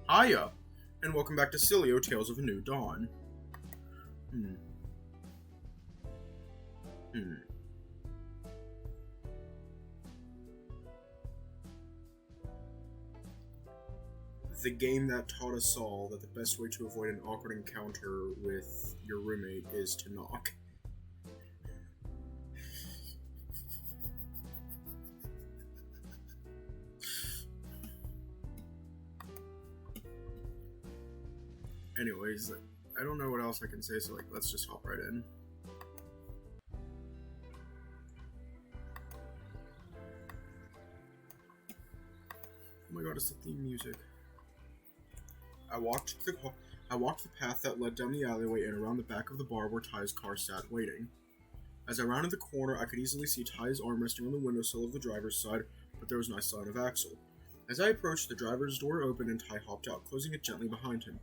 Hiya, and welcome back to Sileo, Tales of a New Dawn. The game that taught us all that the best way to avoid an awkward encounter with your roommate is to knock. Anyways, I don't know what else I can say, so let's just hop right in. Oh my god, it's the theme music. I walked the path that led down the alleyway and around the back of the bar where Ty's car sat waiting. As I rounded the corner, I could easily see Ty's arm resting on the windowsill of the driver's side, but there was no sign of Axel. As I approached, the driver's door opened and Ty hopped out, closing it gently behind him.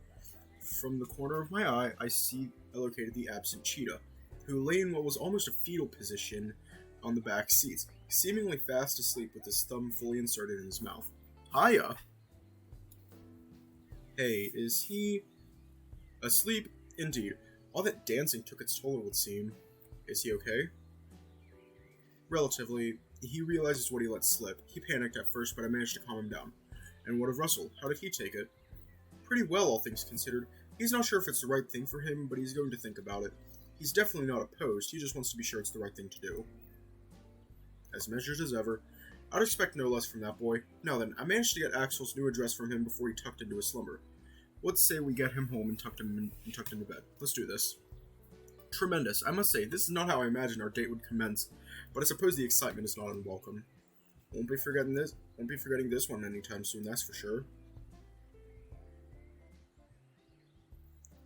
From the corner of my eye, I located the absent cheetah, who lay in what was almost a fetal position on the back seats, seemingly fast asleep with his thumb fully inserted in his mouth. Hiya! Hey, is he asleep? Indeed. All that dancing took its toll, it would seem. Is he okay? Relatively. He realizes what he let slip. He panicked at first, but I managed to calm him down. And what of Russell? How did he take it? Pretty well, all things considered. He's not sure if it's the right thing for him, but he's going to think about it. He's definitely not opposed, he just wants to be sure it's the right thing to do. As measured as ever, I'd expect no less from that boy. Now then, I managed to get Axel's new address from him before he tucked into his slumber. Let's say we get him home and tucked into bed. Let's do this. Tremendous. I must say, this is not how I imagined our date would commence, but I suppose the excitement is not unwelcome. Won't be forgetting this one anytime soon, that's for sure.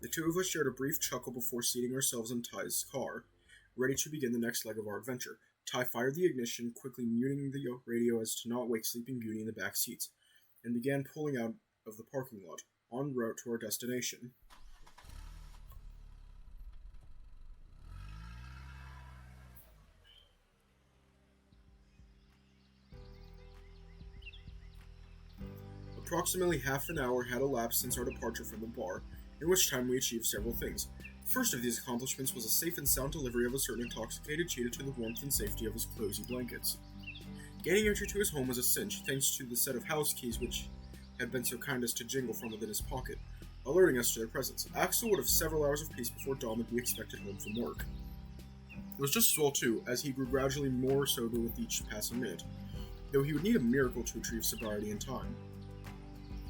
The two of us shared a brief chuckle before seating ourselves in Ty's car, ready to begin the next leg of our adventure. Ty fired the ignition, quickly muting the radio as to not wake Sleeping Beauty in the back seats, and began pulling out of the parking lot, en route to our destination. Approximately half an hour had elapsed since our departure from the bar, in which time we achieved several things. First of these accomplishments was a safe and sound delivery of a certain intoxicated cheetah to the warmth and safety of his cozy blankets. Gaining entry to his home was a cinch, thanks to the set of house keys which had been so kind as to jingle from within his pocket, alerting us to their presence. Axel would have several hours of peace before dawn would be expected home from work. It was just as well, too, as he grew gradually more sober with each passing minute, though he would need a miracle to achieve sobriety in time.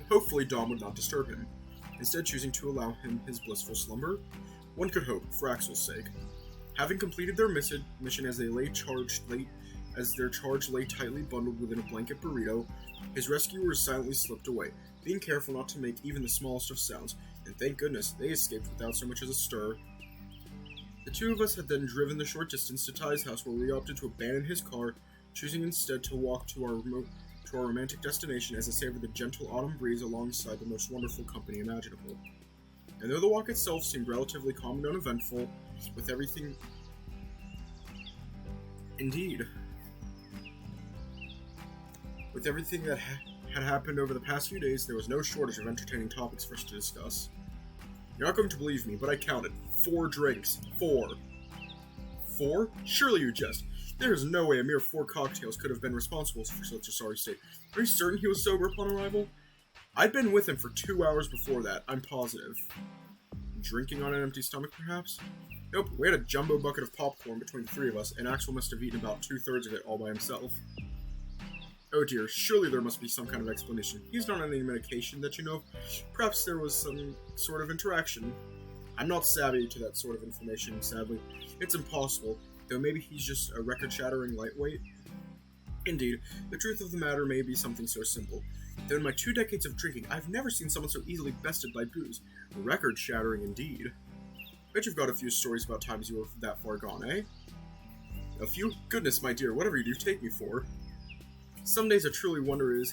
Hopefully Dawn would not disturb him, instead choosing to allow him his blissful slumber. One could hope, for Axel's sake. Having completed their mission as their charge lay tightly bundled within a blanket burrito, his rescuers silently slipped away, being careful not to make even the smallest of sounds, and thank goodness they escaped without so much as a stir. The two of us had then driven the short distance to Ty's house, where we opted to abandon his car, choosing instead to walk to our romantic destination as it savored the gentle autumn breeze alongside the most wonderful company imaginable. And though the walk itself seemed relatively calm and uneventful, with everything that had happened over the past few days, there was no shortage of entertaining topics for us to discuss. You're not going to believe me, but I counted 4 drinks. 4. 4? Surely you jest. There is no way a mere 4 cocktails could have been responsible for such a sorry state. Are you certain he was sober upon arrival? I'd been with him for 2 hours before that, I'm positive. Drinking on an empty stomach, perhaps? Nope, we had a jumbo bucket of popcorn between the 3 of us, and Axel must have eaten about 2/3 of it all by himself. Oh dear, surely there must be some kind of explanation. He's not on any medication that you know of. Perhaps there was some sort of interaction. I'm not savvy to that sort of information, sadly. It's impossible, though maybe he's just a record-shattering lightweight. Indeed, the truth of the matter may be something so simple. Though in my 2 decades of drinking, I've never seen someone so easily bested by booze. Record-shattering indeed. Bet you've got a few stories about times you were that far gone, eh? A few? Goodness, my dear, whatever you do take me for. Some days I truly wonder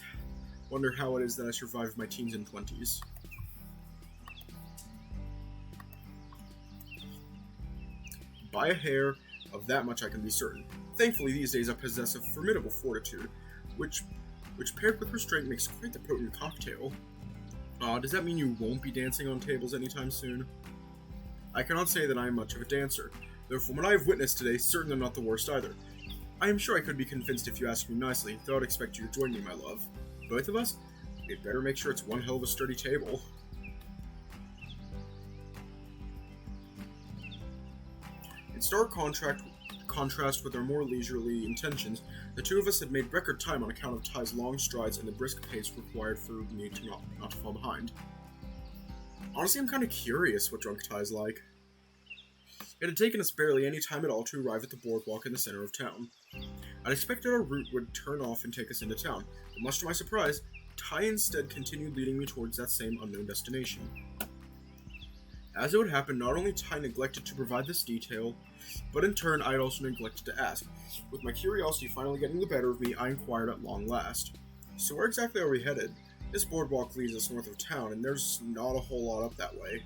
how it is that I survived my teens and 20s. By a hair, of that much I can be certain. Thankfully, these days I possess a formidable fortitude, which paired with restraint makes quite the potent cocktail. Does that mean you won't be dancing on tables anytime soon? I cannot say that I am much of a dancer, though from what I have witnessed today, certain I'm not the worst either. I am sure I could be convinced if you asked me nicely, though I'd expect you to join me, my love. Both of us? We'd better make sure it's one hell of a sturdy table. In stark contrast with our more leisurely intentions, the two of us had made record time on account of Ty's long strides and the brisk pace required for me to not to fall behind. Honestly, I'm kind of curious what drunk Ty's like. It had taken us barely any time at all to arrive at the boardwalk in the center of town. I'd expected our route would turn off and take us into town, but much to my surprise, Ty instead continued leading me towards that same unknown destination. As it would happen, not only Ty neglected to provide this detail, but in turn I had also neglected to ask. With my curiosity finally getting the better of me, I inquired at long last. So where exactly are we headed? This boardwalk leads us north of town, and there's not a whole lot up that way.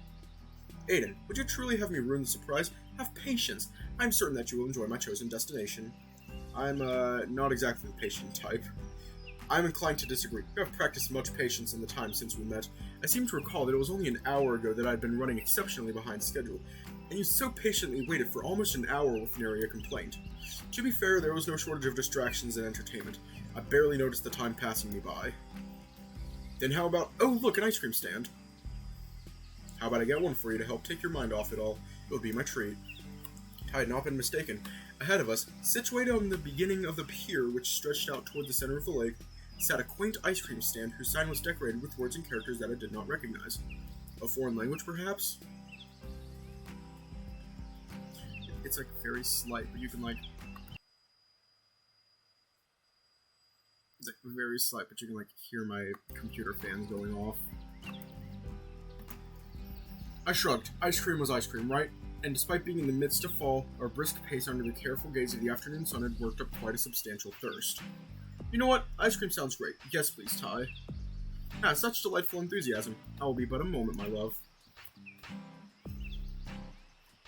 Aiden, would you truly have me ruin the surprise? Have patience. I'm certain that you will enjoy my chosen destination. I'm, not exactly the patient type. I'm inclined to disagree. You have practiced much patience in the time since we met. I seem to recall that it was only an hour ago that I'd been running exceptionally behind schedule, and you so patiently waited for almost an hour with nary a complaint. To be fair, there was no shortage of distractions and entertainment. I barely noticed the time passing me by. Then how about, oh look, an ice cream stand. How about I get one for you to help take your mind off it all? It would be my treat. I had not been mistaken. Ahead of us, situated on the beginning of the pier which stretched out toward the center of the lake, sat a quaint ice cream stand whose sign was decorated with words and characters that I did not recognize. A foreign language, perhaps? It's like very slight, but you can it's like very slight, but you can hear my computer fans going off. I shrugged. Ice cream was ice cream, right? And despite being in the midst of fall, our brisk pace under the careful gaze of the afternoon sun had worked up quite a substantial thirst. You know what? Ice cream sounds great. Yes, please, Ty. Ah, such delightful enthusiasm. I will be but a moment, my love.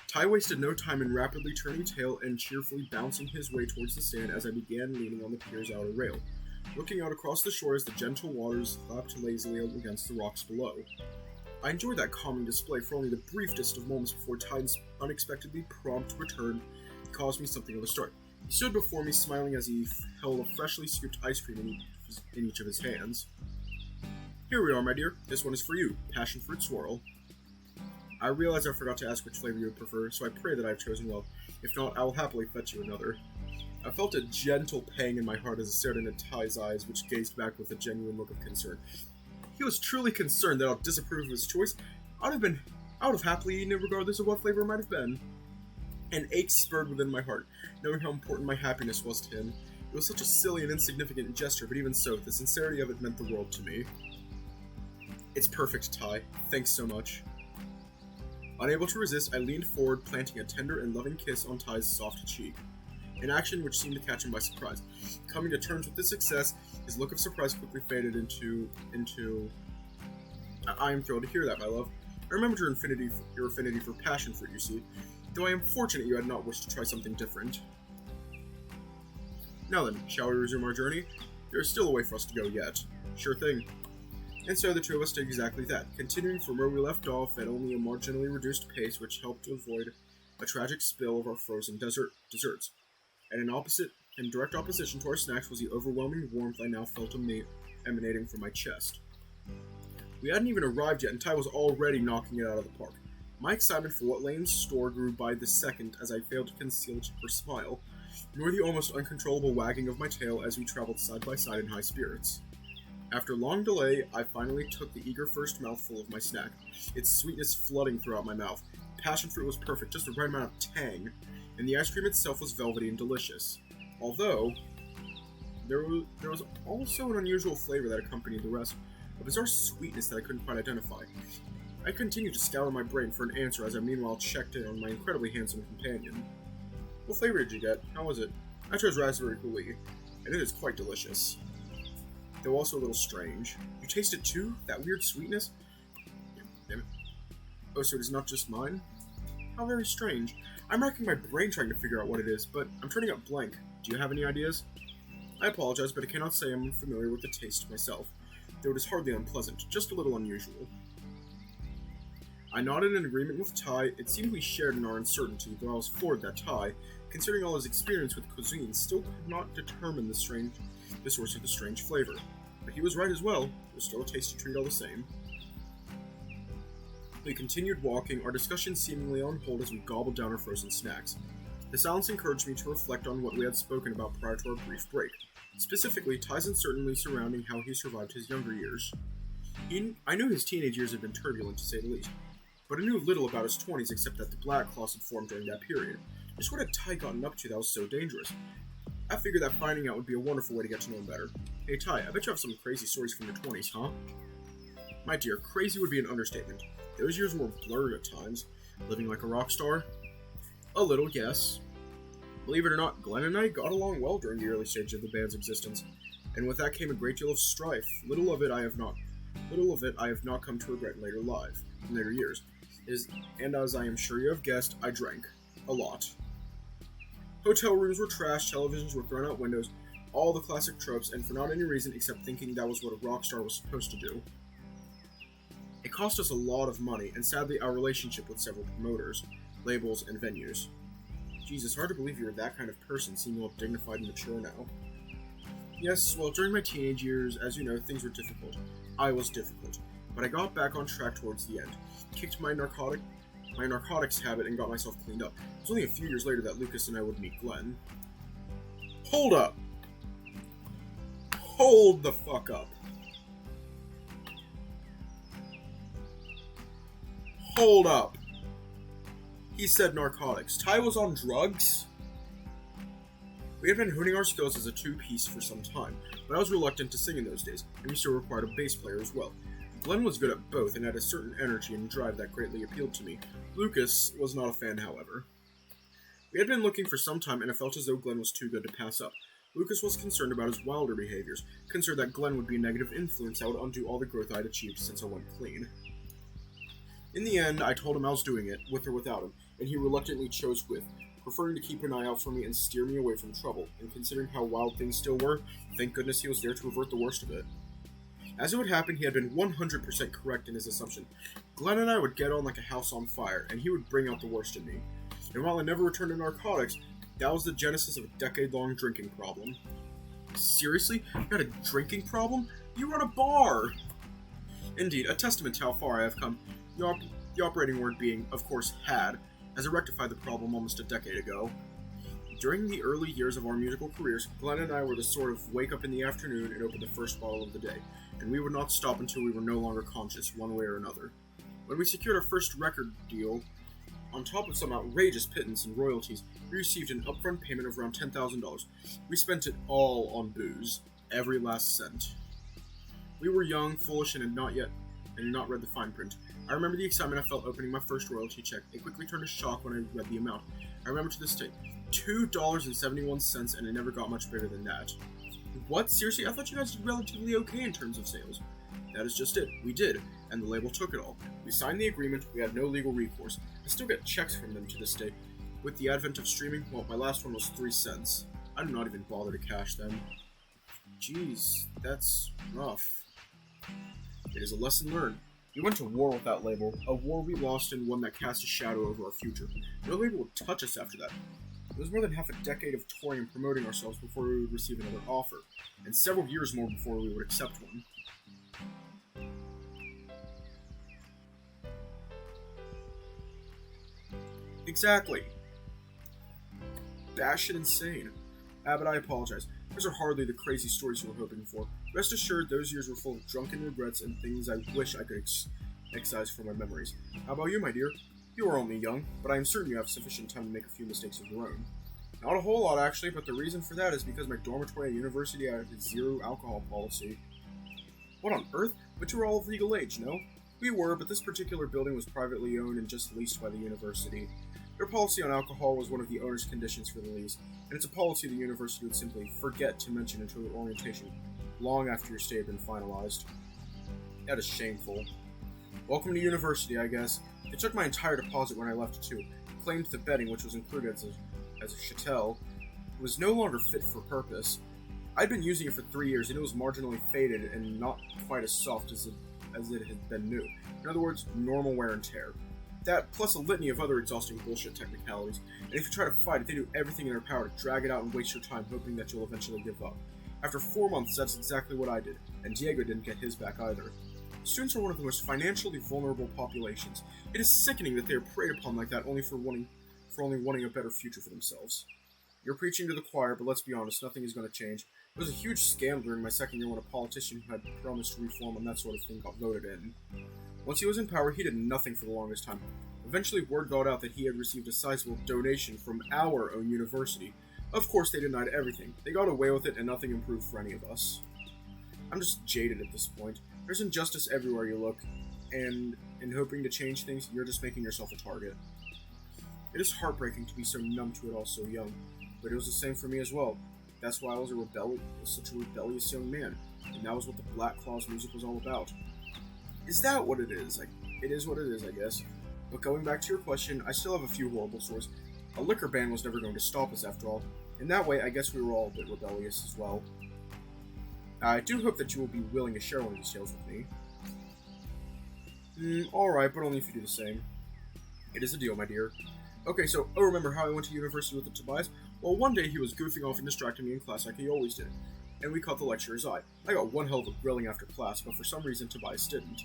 Ty wasted no time in rapidly turning tail and cheerfully bouncing his way towards the stand as I began leaning on the pier's outer rail, looking out across the shore as the gentle waters lapped lazily against the rocks below. I enjoyed that calming display for only the briefest of moments before Ty's unexpectedly prompt return caused me something of a start. He stood before me smiling as he held a freshly scooped ice cream in each of his hands. Here we are, my dear. This one is for you. Passion fruit swirl. I realize I forgot to ask which flavor you would prefer, so I pray that I have chosen well. If not, I will happily fetch you another. I felt a gentle pang in my heart as I stared into Ty's eyes, which gazed back with a genuine look of concern. He was truly concerned that I'd disapprove of his choice. I would have happily eaten it regardless of what flavor it might have been. An ache spurred within my heart, knowing how important my happiness was to him. It was such a silly and insignificant gesture, but even so, the sincerity of it meant the world to me. It's perfect, Ty. Thanks so much. Unable to resist, I leaned forward, planting a tender and loving kiss on Ty's soft cheek. An action which seemed to catch him by surprise. Coming to terms with this success, his look of surprise quickly faded into I am thrilled to hear that, my love. I remembered your affinity for passion fruit, you see, though I am fortunate you had not wished to try something different. Now then, shall we resume our journey? There is still a way for us to go yet. Sure thing. And so the two of us did exactly that, continuing from where we left off at only a marginally reduced pace which helped to avoid a tragic spill of our frozen desserts. And in direct opposition to our snacks was the overwhelming warmth I now felt emanating from my chest. We hadn't even arrived yet, and Ty was already knocking it out of the park. My excitement for what lay in store grew by the second as I failed to conceal a chipper smile, nor the almost uncontrollable wagging of my tail as we traveled side by side in high spirits. After long delay, I finally took the eager first mouthful of my snack, its sweetness flooding throughout my mouth. Passion fruit was perfect, just the right amount of tang, and the ice cream itself was velvety and delicious. Although, there was also an unusual flavor that accompanied the rest, a bizarre sweetness that I couldn't quite identify. I continued to scour my brain for an answer as I meanwhile checked in on my incredibly handsome companion. What flavor did you get? How was it? I chose raspberry coulis, and it is quite delicious, though also a little strange. You taste it too? That weird sweetness? Damn it. Oh, so it is not just mine? How very strange. I'm racking my brain trying to figure out what it is, but I'm turning up blank. Do you have any ideas? I apologize, but I cannot say I'm familiar with the taste myself. though it is hardly unpleasant, just a little unusual. I nodded in agreement with Ty. It seemed we shared in our uncertainty, though I was floored that Ty, considering all his experience with cuisine, still could not determine the source of the strange flavor. But he was right as well. It was still a tasty treat all the same. We continued walking, our discussion seemingly on hold as we gobbled down our frozen snacks. The silence encouraged me to reflect on what we had spoken about prior to our brief break, specifically Ty's uncertainty surrounding how he survived his younger years. I knew his teenage years had been turbulent, to say the least, but I knew little about his 20s except that the Black Claws had formed during that period. Just what had Ty gotten up to that was so dangerous? I figured that finding out would be a wonderful way to get to know him better. Hey Ty, I bet you have some crazy stories from your 20s, huh? My dear, crazy would be an understatement. Those years were blurred at times. Living like a rock star? A little, yes. Believe it or not, Glenn and I got along well during the early stage of the band's existence, and with that came a great deal of strife. Little of it I have not come to regret in later years. And as I am sure you have guessed, I drank. A lot. Hotel rooms were trashed, televisions were thrown out windows, all the classic tropes, and for not any reason except thinking that was what a rock star was supposed to do. It cost us a lot of money, and sadly our relationship with several promoters, labels, and venues. Jeez, it's hard to believe you're that kind of person, seeming all dignified and mature now. Yes, well, during my teenage years, as you know, things were difficult. I was difficult, but I got back on track towards the end, kicked my narcotics habit, and got myself cleaned up. It was only a few years later that Lucas and I would meet Glenn. Hold up! Hold the fuck up! Hold up! He said narcotics. Ty was on drugs? We had been honing our skills as a two-piece for some time, but I was reluctant to sing in those days, and we still required a bass player as well. Glenn was good at both and had a certain energy and drive that greatly appealed to me. Lucas was not a fan, however. We had been looking for some time, and it felt as though Glenn was too good to pass up. Lucas was concerned about his wilder behaviors, concerned that Glenn would be a negative influence that would undo all the growth I had achieved since I went clean. In the end, I told him I was doing it, with or without him, and he reluctantly chose with, preferring to keep an eye out for me and steer me away from trouble, and considering how wild things still were, thank goodness he was there to avert the worst of it. As it would happen, he had been 100% correct in his assumption. Glenn and I would get on like a house on fire, and he would bring out the worst in me. And while I never returned to narcotics, that was the genesis of a decade-long drinking problem. Seriously? You had a drinking problem? You run a bar! Indeed, a testament to how far I have come. The operating word being, of course, had, as I rectified the problem almost a decade ago. During the early years of our musical careers, Glenn and I were the sort of wake up in the afternoon and open the first bottle of the day, and we would not stop until we were no longer conscious, one way or another. When we secured our first record deal, on top of some outrageous pittance and royalties, we received an upfront payment of around $10,000. We spent it all on booze, every last cent. We were young, foolish, and had not read the fine print. I remember the excitement I felt opening my first royalty check. It quickly turned to shock when I read the amount. I remember to this day, $2.71, and it never got much bigger than that. What? Seriously? I thought you guys did relatively okay in terms of sales. That is just it. We did, and the label took it all. We signed the agreement, we had no legal recourse. I still get checks from them to this day. With the advent of streaming, well, my last one was 3 cents. I do not even bother to cash them. Jeez, that's rough. It is a lesson learned. We went to war with that label, a war we lost and one that cast a shadow over our future. No label would touch us after that. It was more than half a decade of touring and promoting ourselves before we would receive another offer, and several years more before we would accept one. Exactly. Batshit insane. But I apologize. Those are hardly the crazy stories you were hoping for. Rest assured, those years were full of drunken regrets and things I wish I could excise from my memories. How about you, my dear? You are only young, but I am certain you have sufficient time to make a few mistakes of your own. Not a whole lot, actually, but the reason for that is because my dormitory at university had a zero alcohol policy. What on earth? But you were all of legal age, no? We were, but this particular building was privately owned and just leased by the university. Their policy on alcohol was one of the owner's conditions for the lease, and it's a policy the university would simply forget to mention until your orientation, long after your stay had been finalized. That is shameful. Welcome to university, I guess. They took my entire deposit when I left, too. Claimed the bedding, which was included as a chattel, was no longer fit for purpose. I'd been using it for 3 years, and it was marginally faded and not quite as soft as it had been new. In other words, normal wear and tear. That, plus a litany of other exhausting bullshit technicalities, and if you try to fight it, they do everything in their power to drag it out and waste your time hoping that you'll eventually give up. After 4 months, that's exactly what I did, and Diego didn't get his back either. Students are one of the most financially vulnerable populations. It is sickening that they are preyed upon like that only wanting a better future for themselves. You're preaching to the choir, but let's be honest, nothing is going to change. It was a huge scandal during my second year when a politician who had promised reform and that sort of thing got voted in. Once he was in power, he did nothing for the longest time. Eventually, word got out that he had received a sizable donation from our own university. Of course, they denied everything. They got away with it, and nothing improved for any of us. I'm just jaded at this point. There's injustice everywhere you look, and in hoping to change things, you're just making yourself a target. It is heartbreaking to be so numb to it all so young, but it was the same for me as well. That's why I was such a rebellious young man, and that was what the Black Claws music was all about. Is that what it is? It is what it is, I guess. But going back to your question, I still have a few horrible stories. A liquor ban was never going to stop us after all. In that way, I guess we were all a bit rebellious as well. I do hope that you will be willing to share one of these tales with me. Alright, but only if you do the same. It is a deal, my dear. Okay, so, remember how I went to university with the Tobias? Well, one day he was goofing off and distracting me in class like he always did, and we caught the lecturer's eye. I got one hell of a grilling after class, but for some reason Tobias didn't.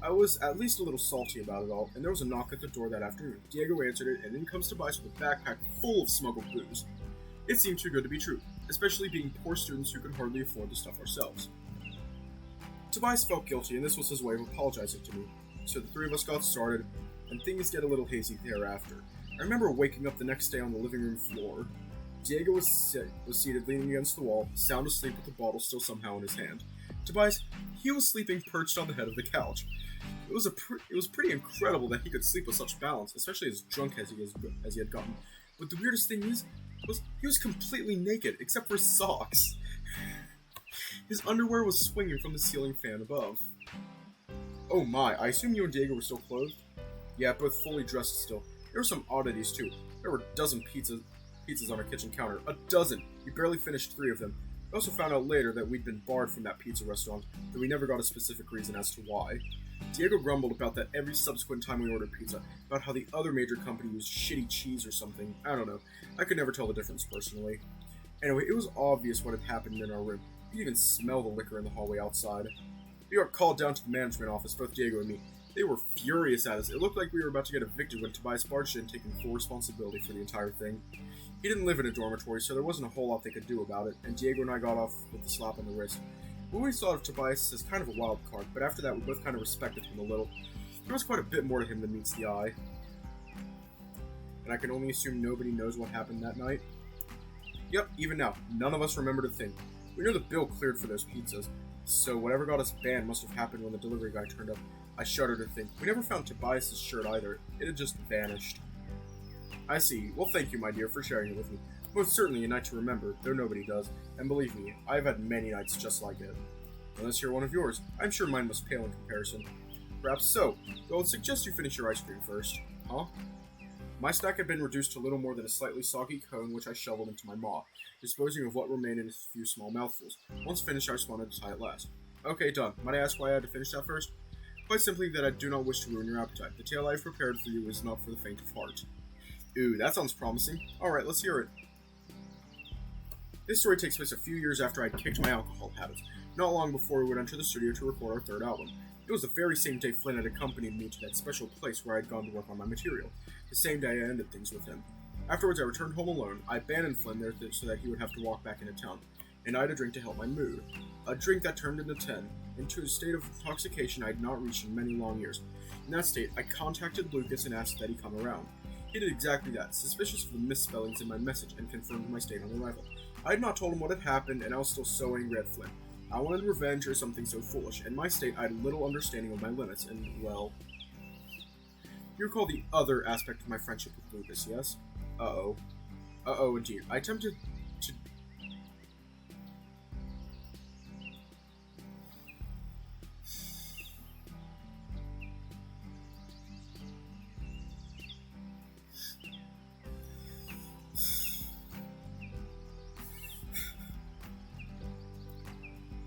I was at least a little salty about it all, and there was a knock at the door that afternoon. Diego answered it, and in comes Tobias with a backpack full of smuggled booze. It seemed too good to be true, especially being poor students who could hardly afford the stuff ourselves. Tobias felt guilty, and this was his way of apologizing to me. So the three of us got started, and things get a little hazy thereafter. I remember waking up the next day on the living room floor. Diego was seated leaning against the wall, sound asleep with the bottle still somehow in his hand. Tobias, he was sleeping perched on the head of the couch. It was pretty incredible that he could sleep with such balance, especially as drunk as he had gotten. But the weirdest thing was he was completely naked, except for his socks. His underwear was swinging from the ceiling fan above. Oh my, I assume you and Diego were still clothed? Yeah, both fully dressed still. There were some oddities too. There were a dozen pizzas on our kitchen counter. A dozen! We barely finished 3 of them. We also found out later that we'd been barred from that pizza restaurant, though we never got a specific reason as to why. Diego grumbled about that every subsequent time we ordered pizza, about how the other major company used shitty cheese or something. I don't know. I could never tell the difference personally. Anyway, it was obvious what had happened in our room. You could even smell the liquor in the hallway outside. We got called down to the management office, both Diego and me. They were furious at us. It looked like we were about to get evicted when Tobias barged in, taking full responsibility for the entire thing. He didn't live in a dormitory, so there wasn't a whole lot they could do about it, and Diego and I got off with the slap on the wrist. We always thought of Tobias as kind of a wild card, but after that we both kind of respected him a little. There was quite a bit more to him than meets the eye. And I can only assume nobody knows what happened that night. Yep, even now, none of us remembered a thing. We know the bill cleared for those pizzas, so whatever got us banned must have happened when the delivery guy turned up. I shudder to think. We never found Tobias' shirt either. It had just vanished. I see. Well, thank you, my dear, for sharing it with me. Most certainly a night to remember, though nobody does. And believe me, I've had many nights just like it. Unless you're one of yours. I'm sure mine must pale in comparison. Perhaps so, though I'd suggest you finish your ice cream first. Huh? My snack had been reduced to little more than a slightly soggy cone, which I shoveled into my maw, disposing of what remained in a few small mouthfuls. Once finished, I responded to tie it last. Okay, done. Might I ask why I had to finish that first? Quite simply that I do not wish to ruin your appetite. The tale I have prepared for you is not for the faint of heart. Ooh, that sounds promising. Alright, let's hear it. This story takes place a few years after I had kicked my alcohol habits, not long before we would enter the studio to record our 3rd album. It was the very same day Flynn had accompanied me to that special place where I had gone to work on my material. The same day I ended things with him. Afterwards I returned home alone. I abandoned Flynn there so that he would have to walk back into town, and I had a drink to help my mood. A drink that turned into a state of intoxication I had not reached in many long years. In that state, I contacted Lucas and asked that he come around. He did exactly that, suspicious of the misspellings in my message, and confirmed my state on arrival. I had not told him what had happened, and I was still so angry at Flynn. I wanted revenge or something so foolish. In my state, I had little understanding of my limits, and, well... You recall the other aspect of my friendship with Lucas, yes? Uh-oh. Uh-oh, indeed. I attempted to...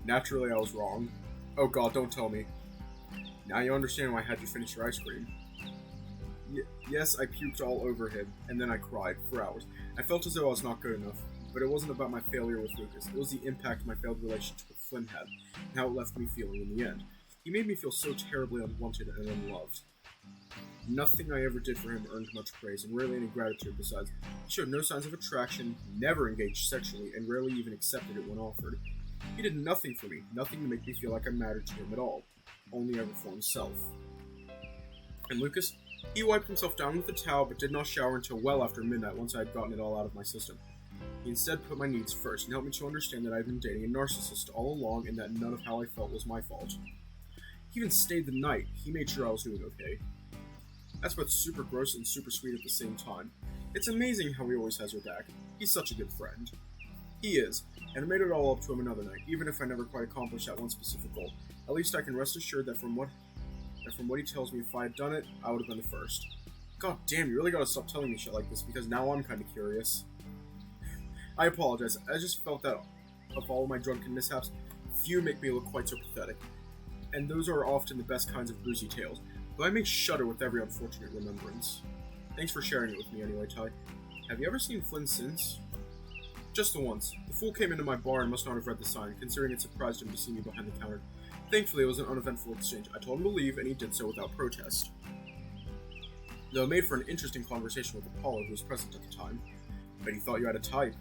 Naturally, I was wrong. Oh god, don't tell me. Now you understand why I had you finish your ice cream. Yes, I puked all over him, and then I cried for hours. I felt as though I was not good enough, but it wasn't about my failure with Lucas. It was the impact my failed relationship with Flynn had, and how it left me feeling in the end. He made me feel so terribly unwanted and unloved. Nothing I ever did for him earned much praise, and rarely any gratitude besides. He showed no signs of attraction, never engaged sexually, and rarely even accepted it when offered. He did nothing for me, nothing to make me feel like I mattered to him at all, only ever for himself. And Lucas? He wiped himself down with a towel, but did not shower until well after midnight once I had gotten it all out of my system. He instead put my needs first, and helped me to understand that I had been dating a narcissist all along, and that none of how I felt was my fault. He even stayed the night. He made sure I was doing okay. That's both super gross and super sweet at the same time. It's amazing how he always has your back. He's such a good friend. He is, and I made it all up to him another night, even if I never quite accomplished that one specific goal. At least I can rest assured that from what he tells me, if I had done it, I would have been the first. God damn, you really gotta stop telling me shit like this, because now I'm kinda curious. I apologize, I just felt that of all my drunken mishaps, few make me look quite so pathetic. And those are often the best kinds of boozy tales, though I may shudder with every unfortunate remembrance. Thanks for sharing it with me anyway, Ty. Have you ever seen Flynn since? Just the once. The fool came into my bar and must not have read the sign, considering it surprised him to see me behind the counter. Thankfully, it was an uneventful exchange. I told him to leave, and he did so without protest. Though it made for an interesting conversation with Apollo, who was present at the time. Bet he thought you had a type.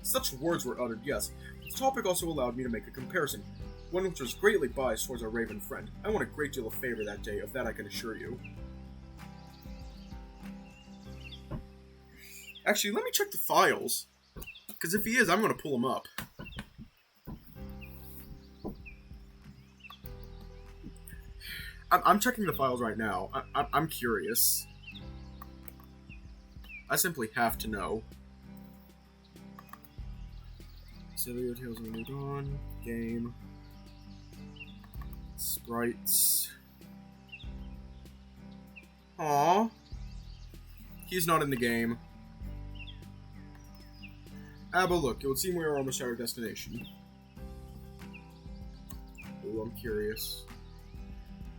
Such words were uttered, yes, but the topic also allowed me to make a comparison, one which was greatly biased towards our raven friend. I won a great deal of favor that day, of that I can assure you. Actually, let me check the files, because if he is, I'm going to pull him up. I'm checking the files right now. I'm curious. I simply have to know. Sileo, Tales of the New Dawn, game, sprites. Aww. He's not in the game. But look, it would seem we are almost at our destination. Oh, I'm curious.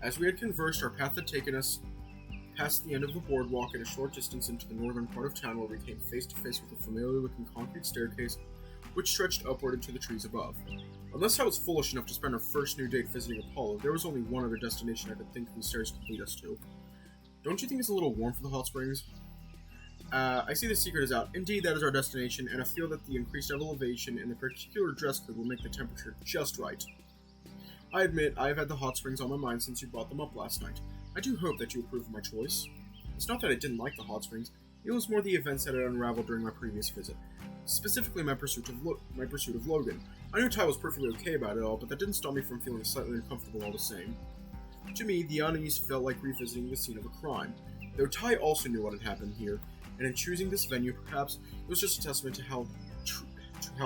As we had conversed, our path had taken us past the end of the boardwalk and a short distance into the northern part of town, where we came face to face with a familiar-looking concrete staircase which stretched upward into the trees above. Unless I was foolish enough to spend our first new date visiting Apollo, there was only one other destination I could think these stairs could lead us to. Don't you think it's a little warm for the hot springs? I see the secret is out. Indeed, that is our destination, and I feel that the increased elevation and the particular dress code will make the temperature just right. I admit, I have had the hot springs on my mind since you brought them up last night. I do hope that you approve of my choice. It's not that I didn't like the hot springs, it was more the events that had unraveled during my previous visit. Specifically my pursuit of Logan. I knew Ty was perfectly okay about it all, but that didn't stop me from feeling slightly uncomfortable all the same. To me, the unease felt like revisiting the scene of a crime, though Ty also knew what had happened here, and in choosing this venue, perhaps, it was just a testament to how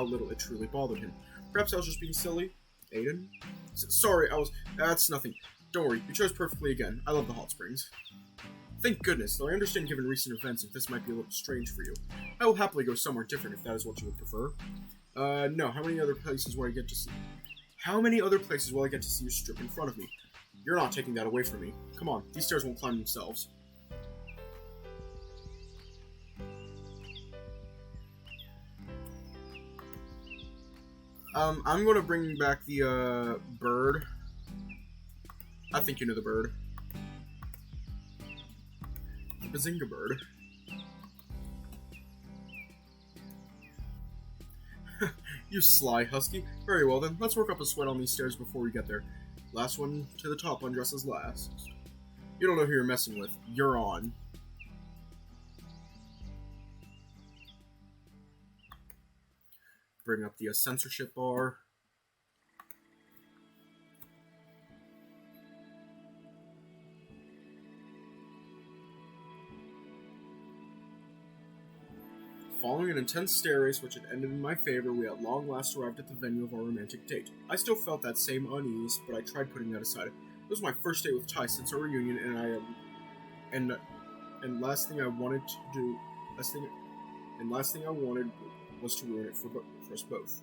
little it truly bothered him. Perhaps I was just being silly? Aiden? Sorry, that's nothing. Don't worry, you chose perfectly again. I love the hot springs. Thank goodness, though I understand given recent events if this might be a little strange for you. I will happily go somewhere different if that is what you would prefer. No, how many other places will I get to see? How many other places will I get to see you strip in front of me? You're not taking that away from me. Come on, these stairs won't climb themselves. I'm gonna bring back the, bird. I think you know the bird. The Bazinga bird. You sly husky. Very well then, let's work up a sweat on these stairs before we get there. Last one to the top undresses last. You don't know who you're messing with. You're on. Bring up the censorship bar. Following an intense stair race which had ended in my favor, we at long last arrived at the venue of our romantic date. I still felt that same unease, but I tried putting that aside. It was my first date with Ty since our reunion, and last thing I wanted was to ruin it for us both.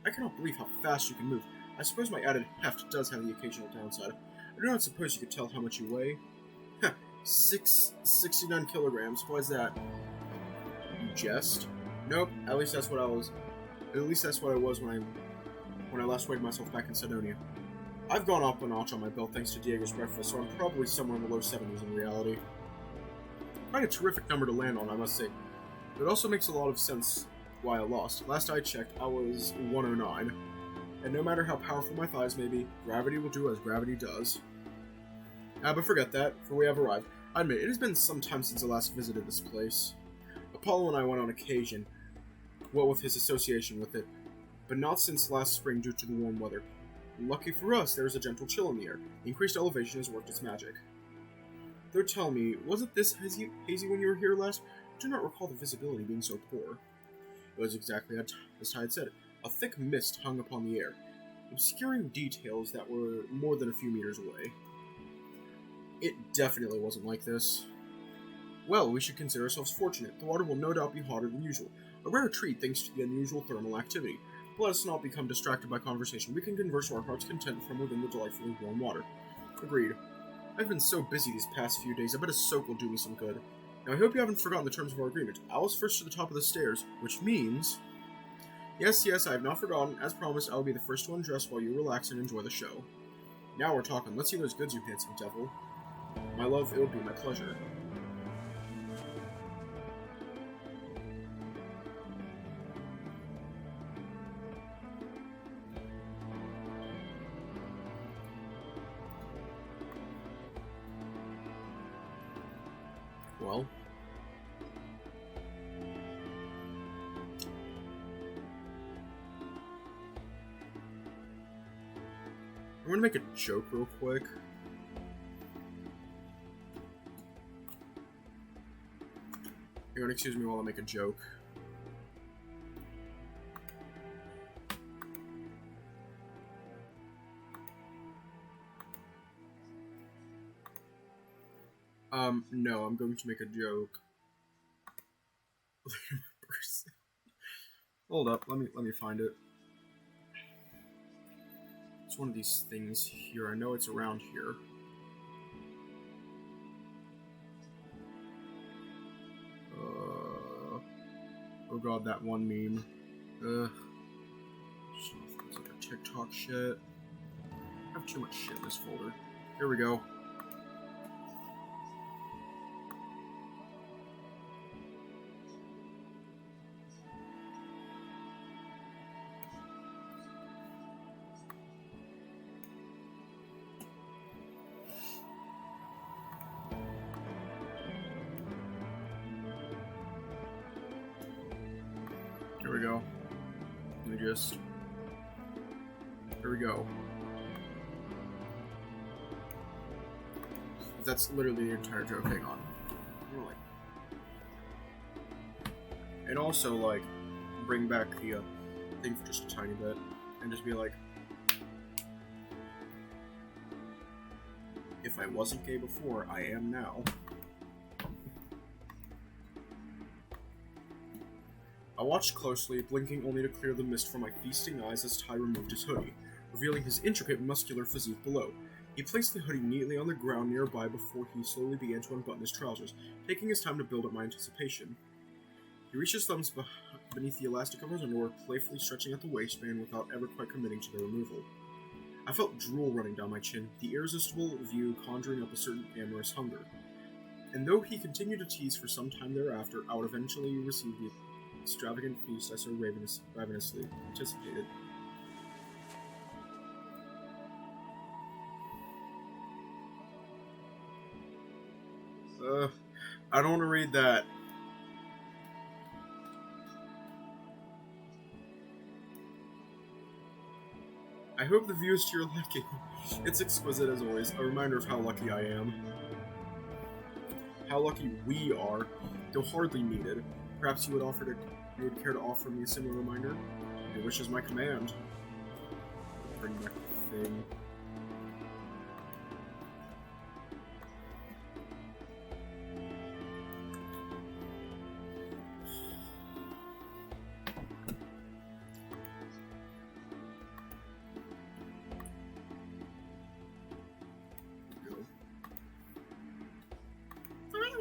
I cannot believe how fast you can move. I suppose my added heft does have the occasional downside. I do not suppose you could tell how much you weigh? Heh, 69 kilograms. Why is that? You jest? Nope, at least that's what I was. At least that's what I was when I last weighed myself back in Sidonia. I've gone up a notch on my belt thanks to Diego's breakfast, so I'm probably somewhere in the low 70s in reality. Quite a terrific number to land on, I must say. But it also makes a lot of sense why I lost. Last I checked, I was 109. And no matter how powerful my thighs may be, gravity will do as gravity does. But forget that, for we have arrived. I admit, it has been some time since I last visited this place. Apollo and I went on occasion, what with his association with it, but not since last spring due to the warm weather. Lucky for us, there is a gentle chill in the air. The increased elevation has worked its magic. Though tell me, wasn't this hazy when you were here last? I do not recall the visibility being so poor. It was exactly as Ty had said. A thick mist hung upon the air, obscuring details that were more than a few meters away. It definitely wasn't like this. Well, we should consider ourselves fortunate. The water will no doubt be hotter than usual. A rare treat thanks to the unusual thermal activity. Let us not become distracted by conversation. We can converse to our heart's content from within the delightfully warm water. Agreed. I've been so busy these past few days, I bet a soak will do me some good. Now I hope you haven't forgotten the terms of our agreement. Alice first to the top of the stairs, which means... Yes, I have not forgotten. As promised, I will be the first to undress while you relax and enjoy the show. Now we're talking. Let's see those goods, you handsome devil. My love, it would be my pleasure. Well, I'm gonna make a joke real quick. You're gonna excuse me while I make a joke. No, I'm going to make a joke. Hold up, let me find it. It's one of these things here. I know it's around here. Oh god, that one meme. It's like a TikTok shit. I have too much shit in this folder. Here we go. Here we go. Here we go. That's literally the entire joke. Hang on. And also, like, bring back the thing for just a tiny bit, and just be like, if I wasn't gay before, I am now. I watched closely, blinking only to clear the mist from my feasting eyes as Ty removed his hoodie, revealing his intricate muscular physique below. He placed the hoodie neatly on the ground nearby before he slowly began to unbutton his trousers, taking his time to build up my anticipation. He reached his thumbs beneath the elastic of his underwear, playfully stretching at the waistband without ever quite committing to their removal. I felt drool running down my chin, the irresistible view conjuring up a certain amorous hunger. And though he continued to tease for some time thereafter, I would eventually receive the extravagant feast I so ravenously anticipated. I don't want to read that. I hope the view is to your liking. It's exquisite as always, a reminder of how lucky I am. How lucky we are, though hardly needed. Perhaps you would care to offer me a similar reminder? Your wish is my command. Bring back the thing.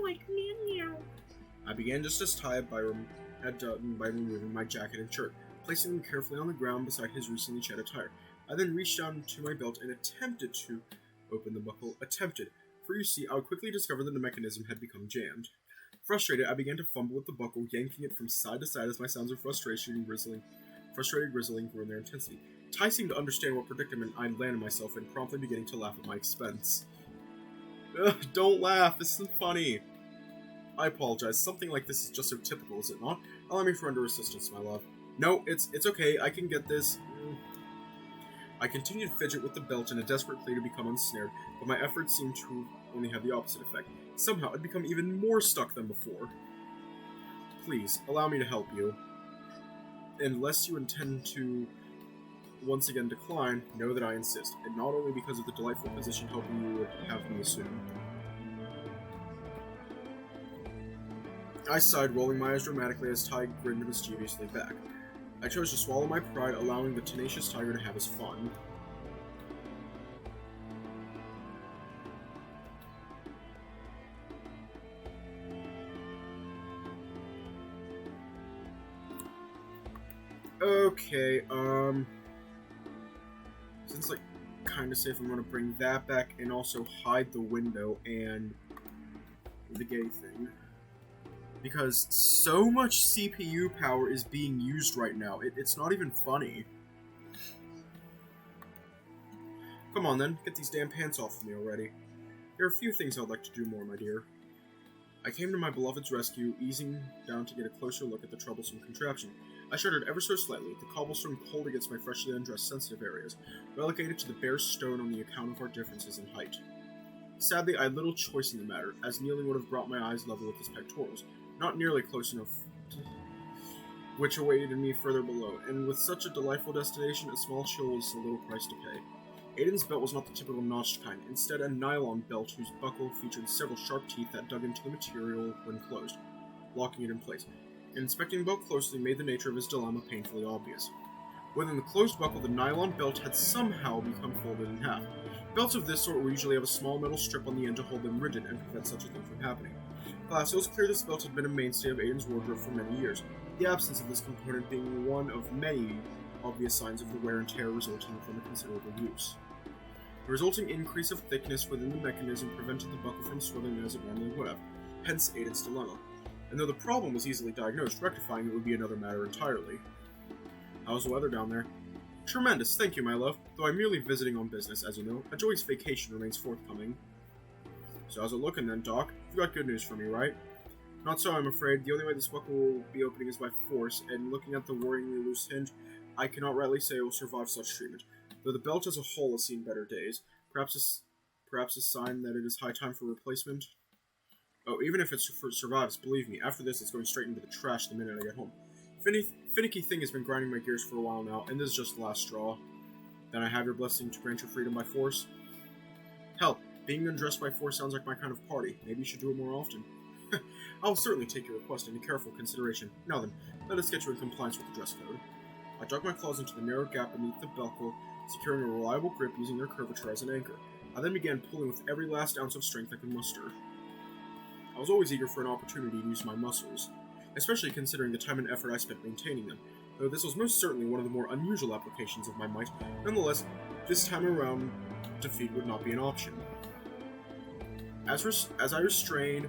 like meow meow. I began just as Ty had done by removing my jacket and shirt, placing them carefully on the ground beside his recently shed attire. I then reached down to my belt and attempted to open the buckle. For you see, I would quickly discover that the mechanism had become jammed. Frustrated, I began to fumble with the buckle, yanking it from side to side as my sounds of frustrated grizzling grew in their intensity. Ty seemed to understand what predicament I landed myself in, promptly beginning to laugh at my expense. Ugh, don't laugh, this isn't funny. I apologize, something like this is just so typical, is it not? Allow me for render assistance, my love. No, it's okay, I can get this. I continued to fidget with the belt in a desperate plea to become unsnared, but my efforts seemed to only have the opposite effect. Somehow, I'd become even more stuck than before. Please, allow me to help you. Unless you intend to once again decline, know that I insist, and not only because of the delightful position helping you would have me assume. I sighed, rolling my eyes dramatically as Ty grinned mischievously back. I chose to swallow my pride, allowing the tenacious tiger to have his fun. Okay, since, like, kinda safe, I'm gonna bring that back and also hide the window and the gay thing. Because so much CPU power is being used right now, it's not even funny. Come on then, get these damn pants off of me already. There are a few things I'd like to do more, my dear. I came to my beloved's rescue, easing down to get a closer look at the troublesome contraption. I shuddered ever so slightly, the cobblestone cold against my freshly undressed sensitive areas, relegated to the bare stone on the account of our differences in height. Sadly, I had little choice in the matter, as kneeling would have brought my eyes level with his pectorals, not nearly close enough, which awaited me further below, and with such a delightful destination, a small chill was a little price to pay. Aiden's belt was not the typical notched kind, instead a nylon belt whose buckle featured several sharp teeth that dug into the material when closed, locking it in place. Inspecting the belt closely made the nature of his dilemma painfully obvious. Within the closed buckle, the nylon belt had somehow become folded in half. Belts of this sort will usually have a small metal strip on the end to hold them rigid and prevent such a thing from happening. Alas, it was clear this belt had been a mainstay of Aiden's wardrobe for many years, the absence of this component being one of many obvious signs of the wear and tear resulting from a considerable use. The resulting increase of thickness within the mechanism prevented the buckle from swiveling as it normally would have, hence Aiden's dilemma. And though the problem was easily diagnosed, rectifying it would be another matter entirely. How's the weather down there? Tremendous, thank you, my love. Though I'm merely visiting on business, as you know, a joyous vacation remains forthcoming. So how's it looking then, Doc? You've got good news for me, right? Not so, I'm afraid. The only way this buckle will be opening is by force, and looking at the worryingly loose hinge, I cannot rightly say it will survive such treatment. Though the belt as a whole has seen better days, perhaps a sign that it is high time for replacement. Oh, even if it survives, believe me, after this it's going straight into the trash the minute I get home. Finicky thing has been grinding my gears for a while now, and this is just the last straw. Then I have your blessing to grant your freedom by force? Hell, being undressed by force sounds like my kind of party. Maybe you should do it more often. I'll certainly take your request into careful consideration. Now then, let us get you in compliance with the dress code. I dug my claws into the narrow gap beneath the buckle, securing a reliable grip using their curvature as an anchor. I then began pulling with every last ounce of strength I could muster. I was always eager for an opportunity to use my muscles, especially considering the time and effort I spent maintaining them, though this was most certainly one of the more unusual applications of my might. Nonetheless, this time around, defeat would not be an option. As I restrained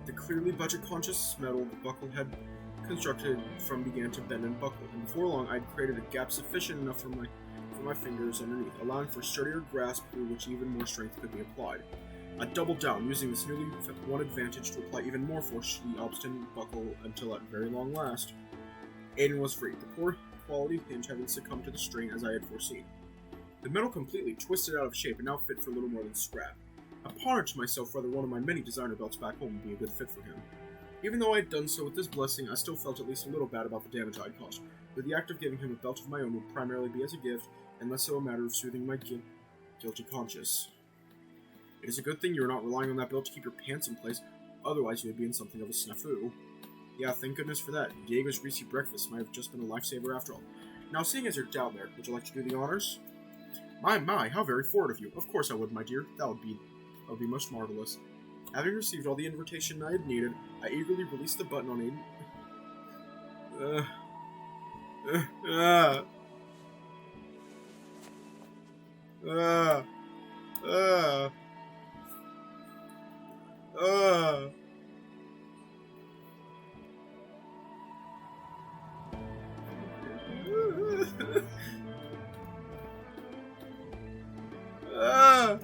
the clearly budget-conscious metal the buckle had constructed from began to bend and buckle, and before long I had created a gap sufficient enough for my fingers underneath, allowing for sturdier grasp through which even more strength could be applied. I doubled down, using this newly won advantage to apply even more force to the obstinate buckle until at very long last, Aiden was free, the poor quality hinge having succumbed to the strain as I had foreseen. The metal completely twisted out of shape and now fit for little more than scrap. I pondered to myself whether one of my many designer belts back home would be a good fit for him. Even though I had done so with this blessing, I still felt at least a little bad about the damage I had caused, but the act of giving him a belt of my own would primarily be as a gift, and less so a matter of soothing my guilty conscience. It is a good thing you are not relying on that belt to keep your pants in place, otherwise you would be in something of a snafu. Yeah, thank goodness for that. Diego's greasy breakfast might have just been a lifesaver after all. Now, seeing as you're down there, would you like to do the honors? My, how very forward of you. Of course I would, my dear. That would be most marvelous. Having received all the invitation I had needed, I eagerly released the button on Aiden. Uh, uh, uh, uh. Ah!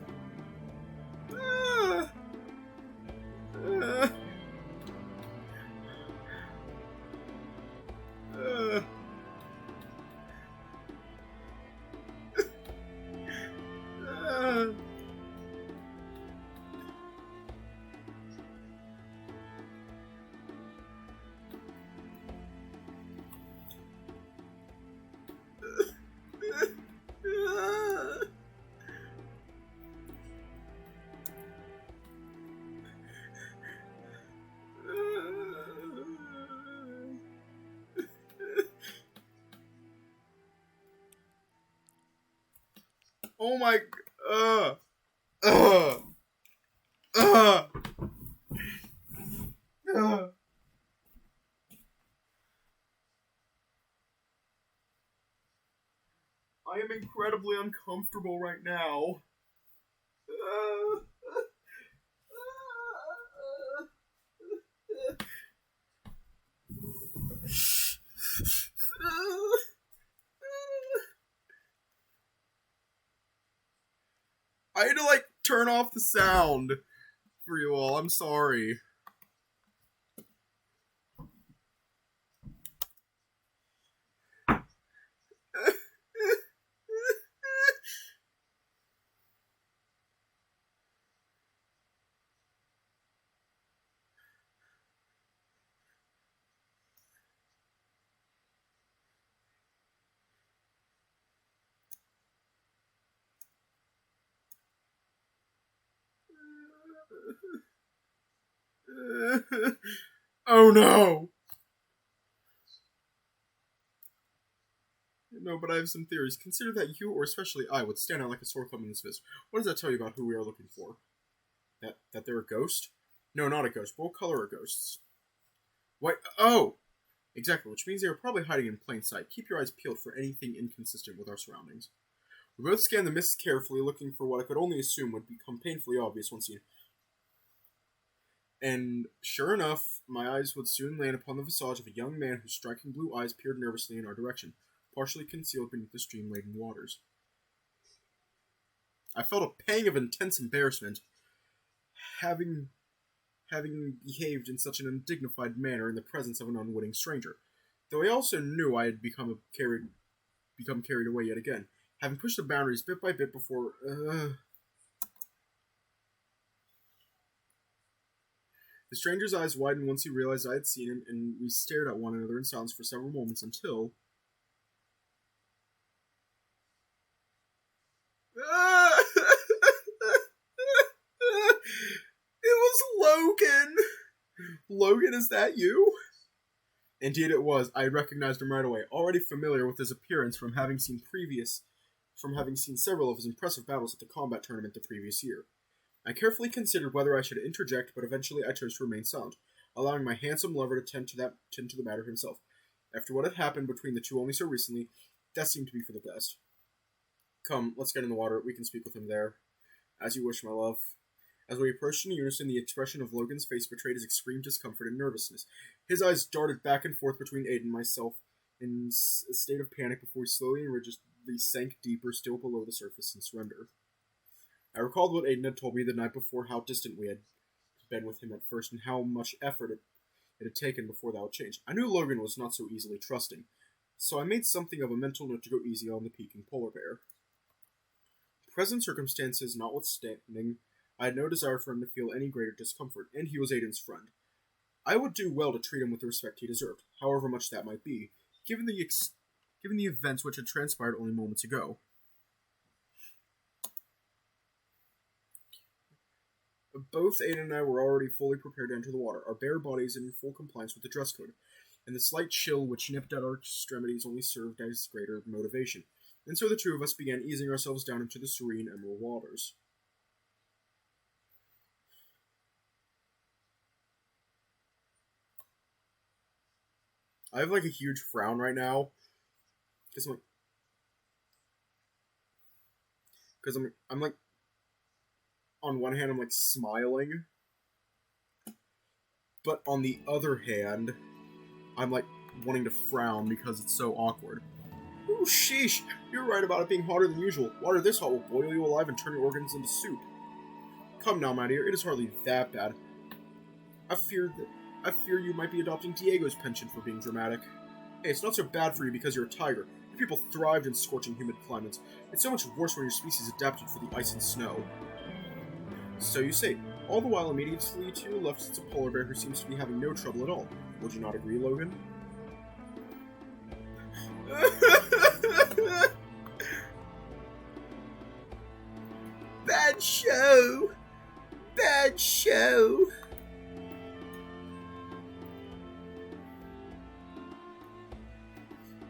Ah! Ah! Ah! Ah! Oh my. Uh, uh, uh, uh. I am incredibly uncomfortable right now. Uh, I had to like turn off the sound for you all. I'm sorry. Oh no! No, but I have some theories. Consider that you, or especially I, would stand out like a sore thumb in this vis. What does that tell you about who we are looking for? That they're a ghost? No, not a ghost. What color are ghosts? What? Oh! Exactly, which means they are probably hiding in plain sight. Keep your eyes peeled for anything inconsistent with our surroundings. We both scanned the mist carefully, looking for what I could only assume would become painfully obvious once seen. And sure enough, my eyes would soon land upon the visage of a young man whose striking blue eyes peered nervously in our direction, partially concealed beneath the stream-laden waters. I felt a pang of intense embarrassment, having behaved in such an undignified manner in the presence of an unwitting stranger. Though I also knew I had become carried away yet again, having pushed the boundaries bit by bit before. The stranger's eyes widened once he realized I had seen him, and we stared at one another in silence for several moments until. It was Logan! Logan, is that you? Indeed it was. I recognized him right away, already familiar with his appearance from having seen several of his impressive battles at the combat tournament the previous year. I carefully considered whether I should interject, but eventually I chose to remain silent, allowing my handsome lover to tend to the matter himself. After what had happened between the two only so recently, that seemed to be for the best. Come, let's get in the water. We can speak with him there. As you wish, my love. As we approached in unison, the expression of Logan's face betrayed his extreme discomfort and nervousness. His eyes darted back and forth between Aiden and myself in a state of panic before he slowly and rigidly sank deeper, still below the surface in surrender. I recalled what Aiden had told me the night before, how distant we had been with him at first, and how much effort it had taken before that would change. I knew Logan was not so easily trusting, so I made something of a mental note to go easy on the peaking polar bear. Present circumstances notwithstanding, I had no desire for him to feel any greater discomfort, and he was Aiden's friend. I would do well to treat him with the respect he deserved, however much that might be, given the events which had transpired only moments ago. Both Aiden and I were already fully prepared to enter the water, our bare bodies in full compliance with the dress code, and the slight chill which nipped at our extremities only served as greater motivation. And so the two of us began easing ourselves down into the serene emerald waters. I have, like, a huge frown right now. Because I'm, like, on one hand, I'm, like, smiling. But on the other hand, I'm, like, wanting to frown because it's so awkward. Ooh, sheesh! You're right about it being hotter than usual. Water this hot will boil you alive and turn your organs into soup. Come now, my dear, it is hardly that bad. I fear you might be adopting Diego's penchant for being dramatic. Hey, it's not so bad for you because you're a tiger. Your people thrived in scorching, humid climates. It's so much worse when your species adapted for the ice and snow. So you say. All the while, immediately to your left sits a polar bear who seems to be having no trouble at all. Would you not agree, Logan? Bad show! Bad show!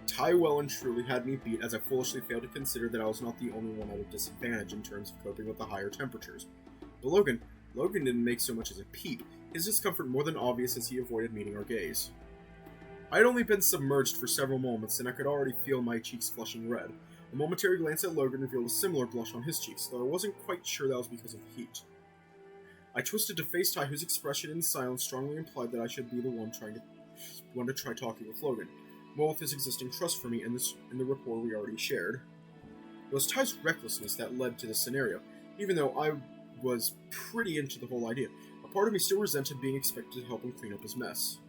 Ty well and truly had me beat, as I foolishly failed to consider that I was not the only one at a disadvantage in terms of coping with the higher temperatures. But Logan didn't make so much as a peep, his discomfort more than obvious as he avoided meeting our gaze. I had only been submerged for several moments, and I could already feel my cheeks flushing red. A momentary glance at Logan revealed a similar blush on his cheeks, though I wasn't quite sure that was because of the heat. I twisted to face Ty, whose expression in silence strongly implied that I should be the one to try talking with Logan, well with his existing trust for me and the rapport we already shared. It was Ty's recklessness that led to this scenario, even though I was pretty into the whole idea. A part of me still resented being expected to help him clean up his mess.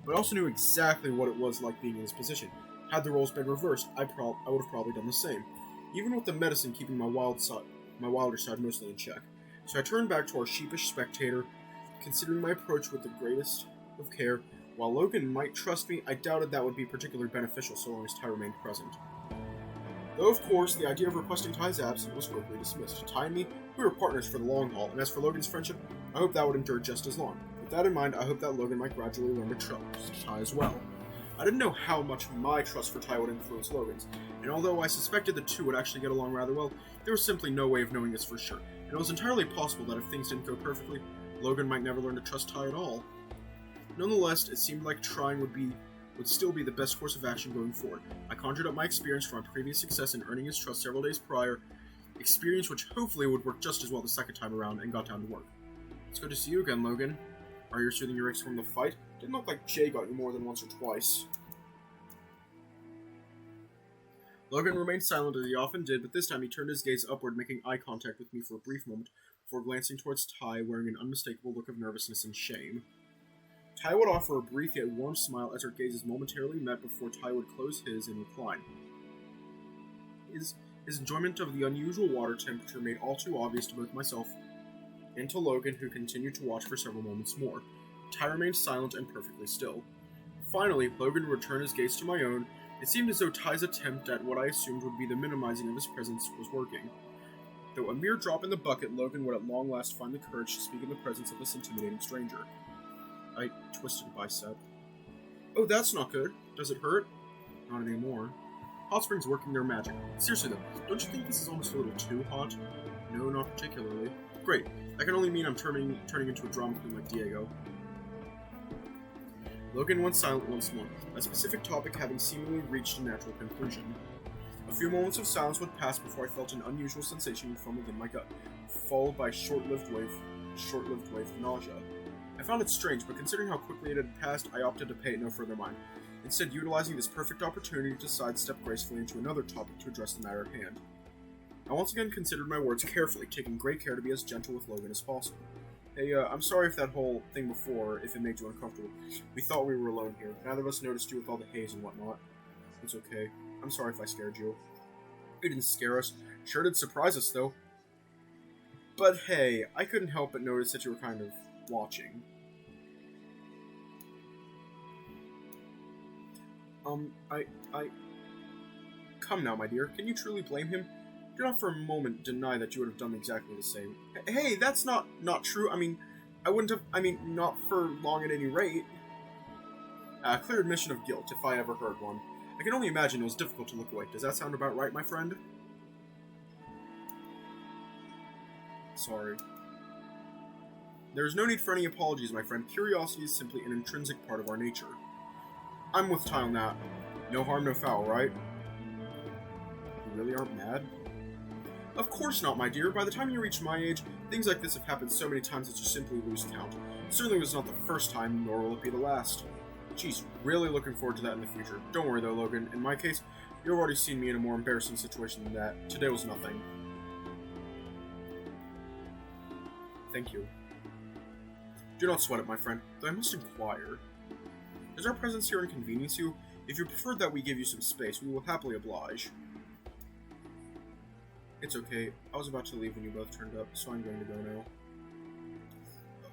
But I also knew exactly what it was like being in his position. Had the roles been reversed, I would have probably done the same, even with the medicine keeping my wilder side mostly in check. So I turned back to our sheepish spectator, considering my approach with the greatest of care. While Logan might trust me, I doubted that would be particularly beneficial so long as Ty remained present. Though, of course, the idea of requesting Ty's absence was quickly dismissed. Ty and me, we were partners for the long haul, and as for Logan's friendship, I hope that would endure just as long. With that in mind, I hope that Logan might gradually learn to trust Ty as well. I didn't know how much my trust for Ty would influence Logan's, and although I suspected the two would actually get along rather well, there was simply no way of knowing this for sure, and it was entirely possible that if things didn't go perfectly, Logan might never learn to trust Ty at all. Nonetheless, it seemed like trying would still be the best course of action going forward. I conjured up my experience from my previous success in earning his trust several days prior, experience which hopefully would work just as well the second time around, and got down to work. It's good to see you again, Logan. Are you soothing your aches from the fight? Didn't look like Jay got you more than once or twice. Logan remained silent as he often did, but this time he turned his gaze upward, making eye contact with me for a brief moment, before glancing towards Ty, wearing an unmistakable look of nervousness and shame. Ty would offer a brief yet warm smile as our gazes momentarily met before Ty would close his and recline. His enjoyment of the unusual water temperature made all too obvious to both myself and to Logan, who continued to watch for several moments more. Ty remained silent and perfectly still. Finally, Logan returned his gaze to my own. It seemed as though Ty's attempt at what I assumed would be the minimizing of his presence was working. Though a mere drop in the bucket, Logan would at long last find the courage to speak in the presence of this intimidating stranger. I twisted a bicep. Oh, that's not good. Does it hurt? Not anymore. Hot springs working their magic. Seriously though, don't you think this is almost a little too hot? No, not particularly. Great. That can only mean I'm turning into a drama queen like Diego. Logan went silent once more, a specific topic having seemingly reached a natural conclusion. A few moments of silence would pass before I felt an unusual sensation from within my gut, followed by a short-lived wave of nausea. I found it strange, but considering how quickly it had passed, I opted to pay it no further mind, instead utilizing this perfect opportunity to sidestep gracefully into another topic to address the matter at hand. I once again considered my words carefully, taking great care to be as gentle with Logan as possible. Hey, I'm sorry if that whole thing before, if it made you uncomfortable. We thought we were alone here. Neither of us noticed you with all the haze and whatnot. It's okay. I'm sorry if I scared you. It didn't scare us. Sure did surprise us, though. But hey, I couldn't help but notice that you were kind of watching. Come now, my dear. Can you truly blame him? Do not for a moment deny that you would have done exactly the same. Hey, that's not true. I wouldn't have, not for long at any rate. Clear admission of guilt, if I ever heard one. I can only imagine it was difficult to look away. Does that sound about right, my friend? Sorry. There is no need for any apologies, my friend. Curiosity is simply an intrinsic part of our nature. I'm with Ty on that. No harm, no foul, right? You really aren't mad? Of course not, my dear. By the time you reach my age, things like this have happened so many times that you simply lose count. It certainly was not the first time, nor will it be the last. Geez, really looking forward to that in the future. Don't worry though, Logan. In my case, you've already seen me in a more embarrassing situation than that. Today was nothing. Thank you. Do not sweat it, my friend, though I must inquire. Does our presence here inconvenience you? If you prefer that we give you some space, we will happily oblige. It's okay. I was about to leave when you both turned up, so I'm going to go now.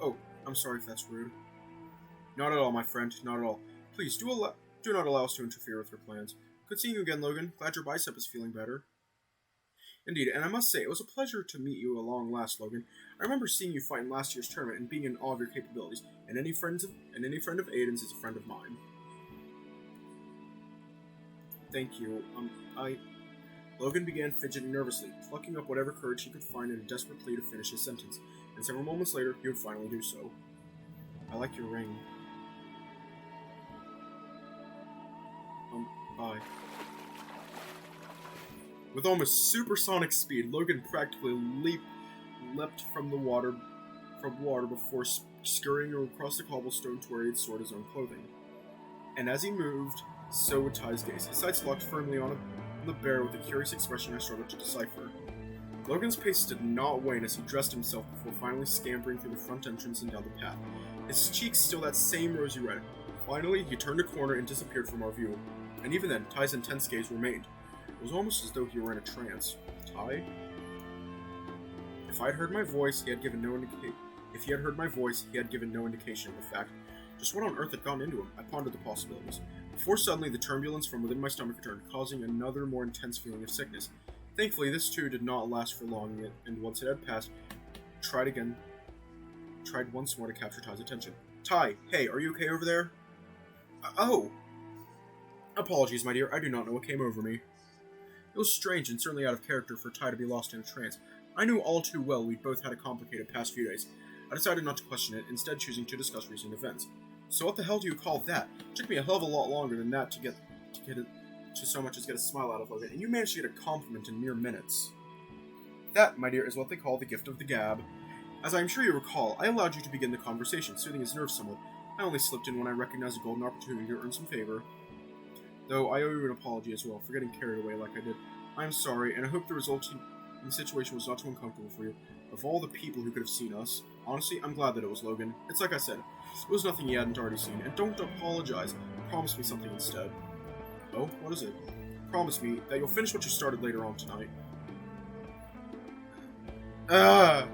Oh, I'm sorry if that's rude. Not at all, my friend. Not at all. Please, do not allow us to interfere with your plans. Good seeing you again, Logan. Glad your bicep is feeling better. Indeed, and I must say, it was a pleasure to meet you at long last, Logan. I remember seeing you fight in last year's tournament and being in awe of your capabilities, and any friend of Aiden's is a friend of mine. Thank you. Logan began fidgeting nervously, plucking up whatever courage he could find in a desperate plea to finish his sentence, and several moments later, he would finally do so. I like your ring. Bye. With almost supersonic speed, Logan practically leapt from water before scurrying across the cobblestone to where he had stored his own clothing. And as he moved, so would Ty's gaze. His sights locked firmly on the bear with a curious expression I struggled to decipher. Logan's pace did not wane as he dressed himself before finally scampering through the front entrance and down the path, his cheeks still that same rosy red. Finally, he turned a corner and disappeared from our view. And even then, Ty's intense gaze remained. It was almost as though he were in a trance. Ty? If I had heard my voice, he had given no indication of the fact. Just what on earth had gotten into him? I pondered the possibilities. Before suddenly the turbulence from within my stomach returned, causing another more intense feeling of sickness. Thankfully, this too did not last for long, and once it had passed, tried once more to capture Ty's attention. Ty, hey, are you okay over there? Oh! Apologies, my dear, I do not know what came over me. It was strange and certainly out of character for Ty to be lost in a trance. I knew all too well we'd both had a complicated past few days. I decided not to question it, instead choosing to discuss recent events. So what the hell do you call that? It took me a hell of a lot longer than that to get so much as get a smile out of Logan, and you managed to get a compliment in mere minutes. That, my dear, is what they call the gift of the gab. As I am sure you recall, I allowed you to begin the conversation, soothing his nerves somewhat. I only slipped in when I recognized a golden opportunity to earn some favor. Though I owe you an apology as well for getting carried away like I did. I am sorry, and I hope the resulting situation was not too uncomfortable for you. Of all the people who could have seen us, honestly, I'm glad that it was Logan. It's like I said, it was nothing he hadn't already seen, and don't apologize. Promise me something instead. Oh, what is it? Promise me that you'll finish what you started later on tonight. No.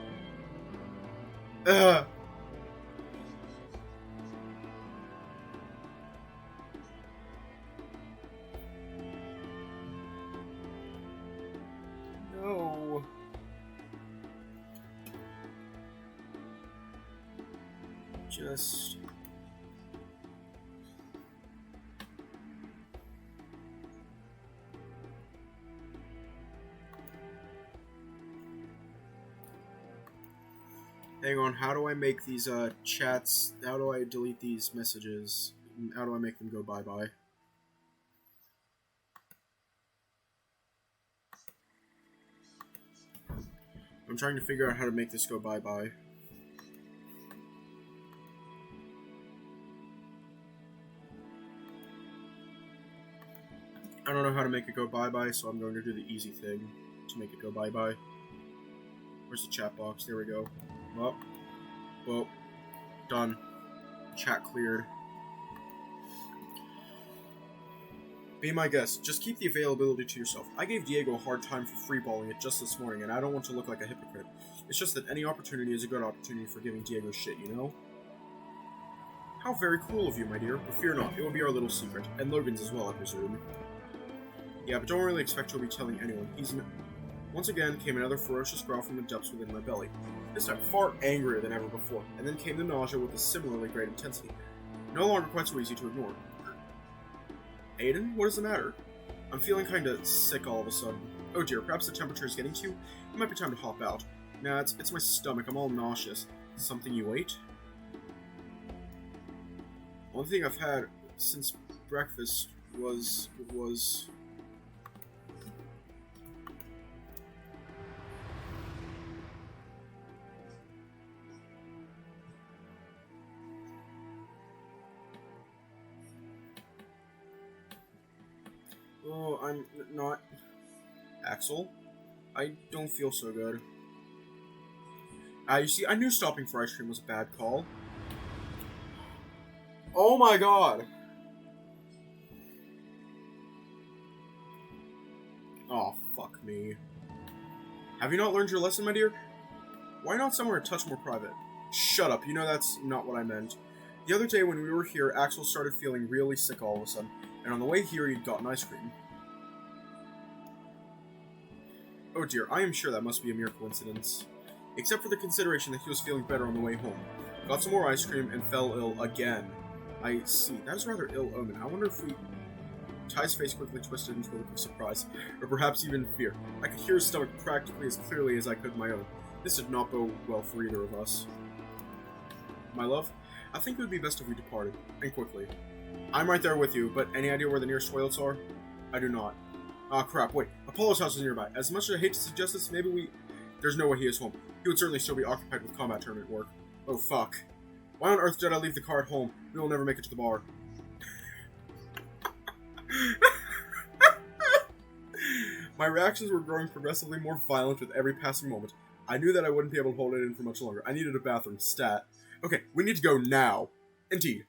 Just... Hang on, how do I make these chats, how do I delete these messages? How do I make them go bye-bye? I'm trying to figure out how to make this go bye-bye. I don't know how to make it go bye-bye, so I'm going to do the easy thing to make it go bye-bye. Where's the chat box? There we go. Well, done. Chat cleared. Be my guest. Just keep the availability to yourself. I gave Diego a hard time for freeballing it just this morning, and I don't want to look like a hypocrite. It's just that any opportunity is a good opportunity for giving Diego shit, you know? How very cool of you, my dear. But fear not, it will be our little secret. And Logan's as well, I presume. Yeah, but don't really expect he'll be telling anyone. Once again came another ferocious growl from the depths within my belly, this time far angrier than ever before, and then came the nausea with a similarly great intensity, no longer quite so easy to ignore. Aiden, what is the matter? I'm feeling kinda sick all of a sudden. Oh dear, perhaps the temperature is getting to you? It might be time to hop out. Nah, it's my stomach, I'm all nauseous. Something you ate? One thing I've had since breakfast was... Oh, I'm not... Axel? I don't feel so good. You see, I knew stopping for ice cream was a bad call. Oh my god! Oh, fuck me. Have you not learned your lesson, my dear? Why not somewhere a touch more private? Shut up, you know that's not what I meant. The other day when we were here, Axel started feeling really sick all of a sudden, and on the way here he'd gotten ice cream. Oh dear, I am sure that must be a mere coincidence. Except for the consideration that he was feeling better on the way home. Got some more ice cream and fell ill again. I see, that is rather ill omen. I wonder if we... Ty's face quickly twisted into a look of surprise, or perhaps even fear. I could hear his stomach practically as clearly as I could my own. This did not bode well for either of us. My love, I think it would be best if we departed, and quickly. I'm right there with you, but any idea where the nearest toilets are? I do not. Ah, crap, wait. Apollo's house is nearby. As much as I hate to suggest this, maybe we... There's no way he is home. He would certainly still be occupied with combat tournament work. Oh, fuck. Why on earth did I leave the car at home? We will never make it to the bar. My reactions were growing progressively more violent with every passing moment. I knew that I wouldn't be able to hold it in for much longer. I needed a bathroom, stat. Okay, we need to go now. Indeed.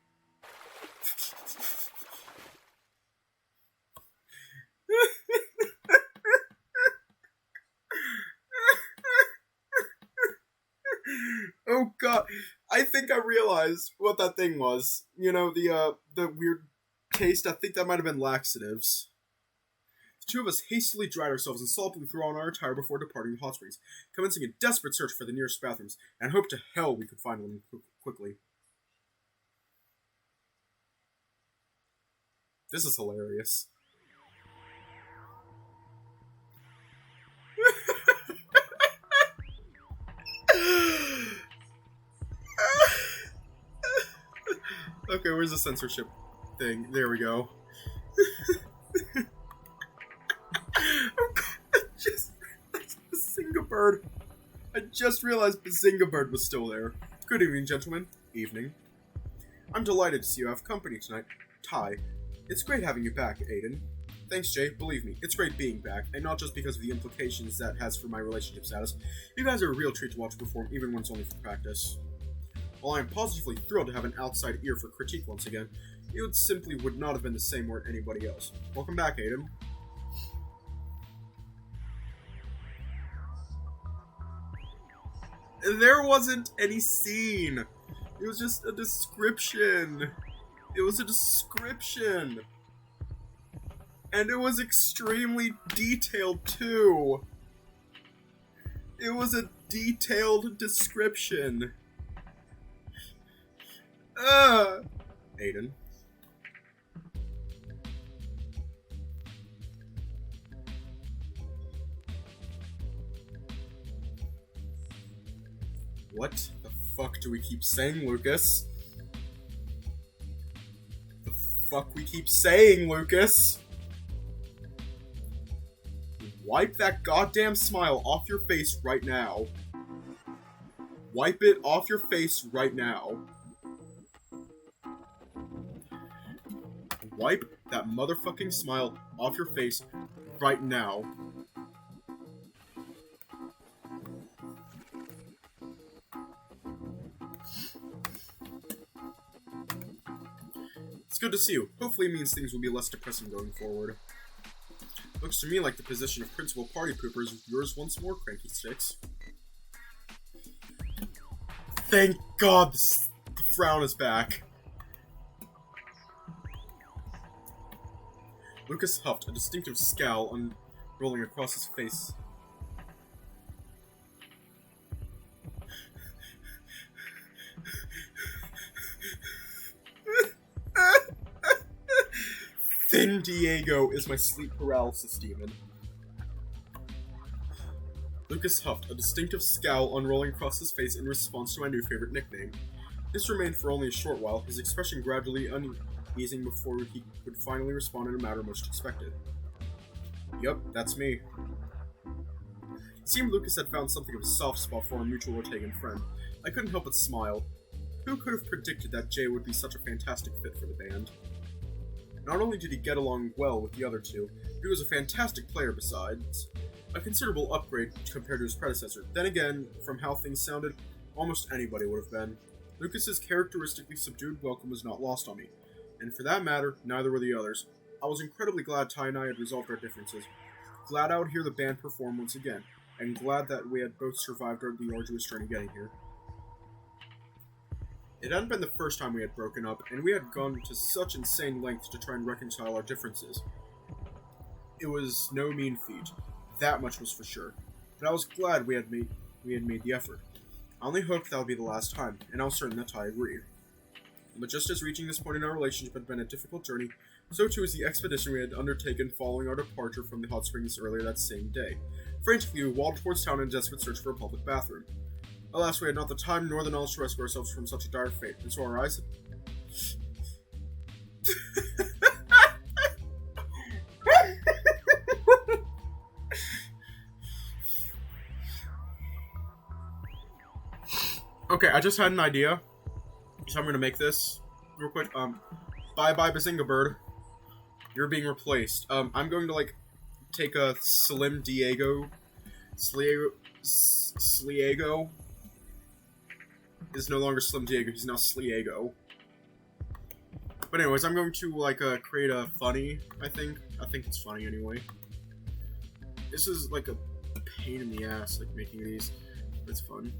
Oh god, I think I realized what that thing was. You know, the weird taste. I think that might have been laxatives. The two of us hastily dried ourselves and solemnly threw on our attire before departing the hot springs, commencing a desperate search for the nearest bathrooms, and hoped to hell we could find one quickly. This is hilarious. Okay, where's the censorship thing? There we go. Bazinga Bird. I just realized Bazinga Bird was still there. Good evening, gentlemen. Evening. I'm delighted to see you have company tonight. Ty. It's great having you back, Aiden. Thanks, Jay. Believe me, it's great being back, and not just because of the implications that has for my relationship status. You guys are a real treat to watch perform, even when it's only for practice. While I am positively thrilled to have an outside ear for critique once again, it simply would not have been the same were it anybody else. Welcome back, Aiden. There wasn't any scene. It was just a description. It was a description. And it was extremely detailed, too. It was a detailed description. Aiden. What the fuck do we keep saying, Lucas? The fuck we keep saying, Lucas? Wipe that goddamn smile off your face right now. Wipe it off your face right now. Wipe that motherfucking smile off your face right now. It's good to see you. Hopefully it means things will be less depressing going forward. Looks to me like the position of principal party pooper is yours once more, Cranky Sticks. Thank God the frown is back. Lucas huffed, a distinctive scowl unrolling across his face. Thin Diego is my sleep paralysis demon. Lucas huffed, a distinctive scowl unrolling across his face in response to my new favorite nickname. This remained for only a short while, his expression gradually easing before he would finally respond in a manner most expected. Yup, that's me. It seemed Lucas had found something of a soft spot for our mutual Ortegan friend. I couldn't help but smile. Who could have predicted that Jay would be such a fantastic fit for the band? Not only did he get along well with the other two, but he was a fantastic player besides. A considerable upgrade compared to his predecessor. Then again, from how things sounded, almost anybody would have been. Lucas's characteristically subdued welcome was not lost on me, and for that matter, neither were the others. I was incredibly glad Ty and I had resolved our differences. Glad I would hear the band perform once again, and glad that we had both survived the arduous journey getting here. It hadn't been the first time we had broken up, and we had gone to such insane lengths to try and reconcile our differences. It was no mean feat, that much was for sure, but I was glad we had made the effort. I only hoped that would be the last time, and I was certain that Ty agreed. But just as reaching this point in our relationship had been a difficult journey, so too was the expedition we had undertaken following our departure from the hot springs earlier that same day. Frantically, we waddled towards town in a desperate search for a public bathroom. Alas, we had not the time nor the knowledge to rescue ourselves from such a dire fate, and so our eyes... Okay, I just had an idea, so I'm gonna make this real quick. Bye-bye, Bazinga Bird. You're being replaced. I'm going to, take a Slim Diego. Sliego is no longer Slim Diego, he's now Sliego. But anyways, I'm going to, create a funny, I think. I think it's funny anyway. This is, a pain in the ass, making these. But it's fun.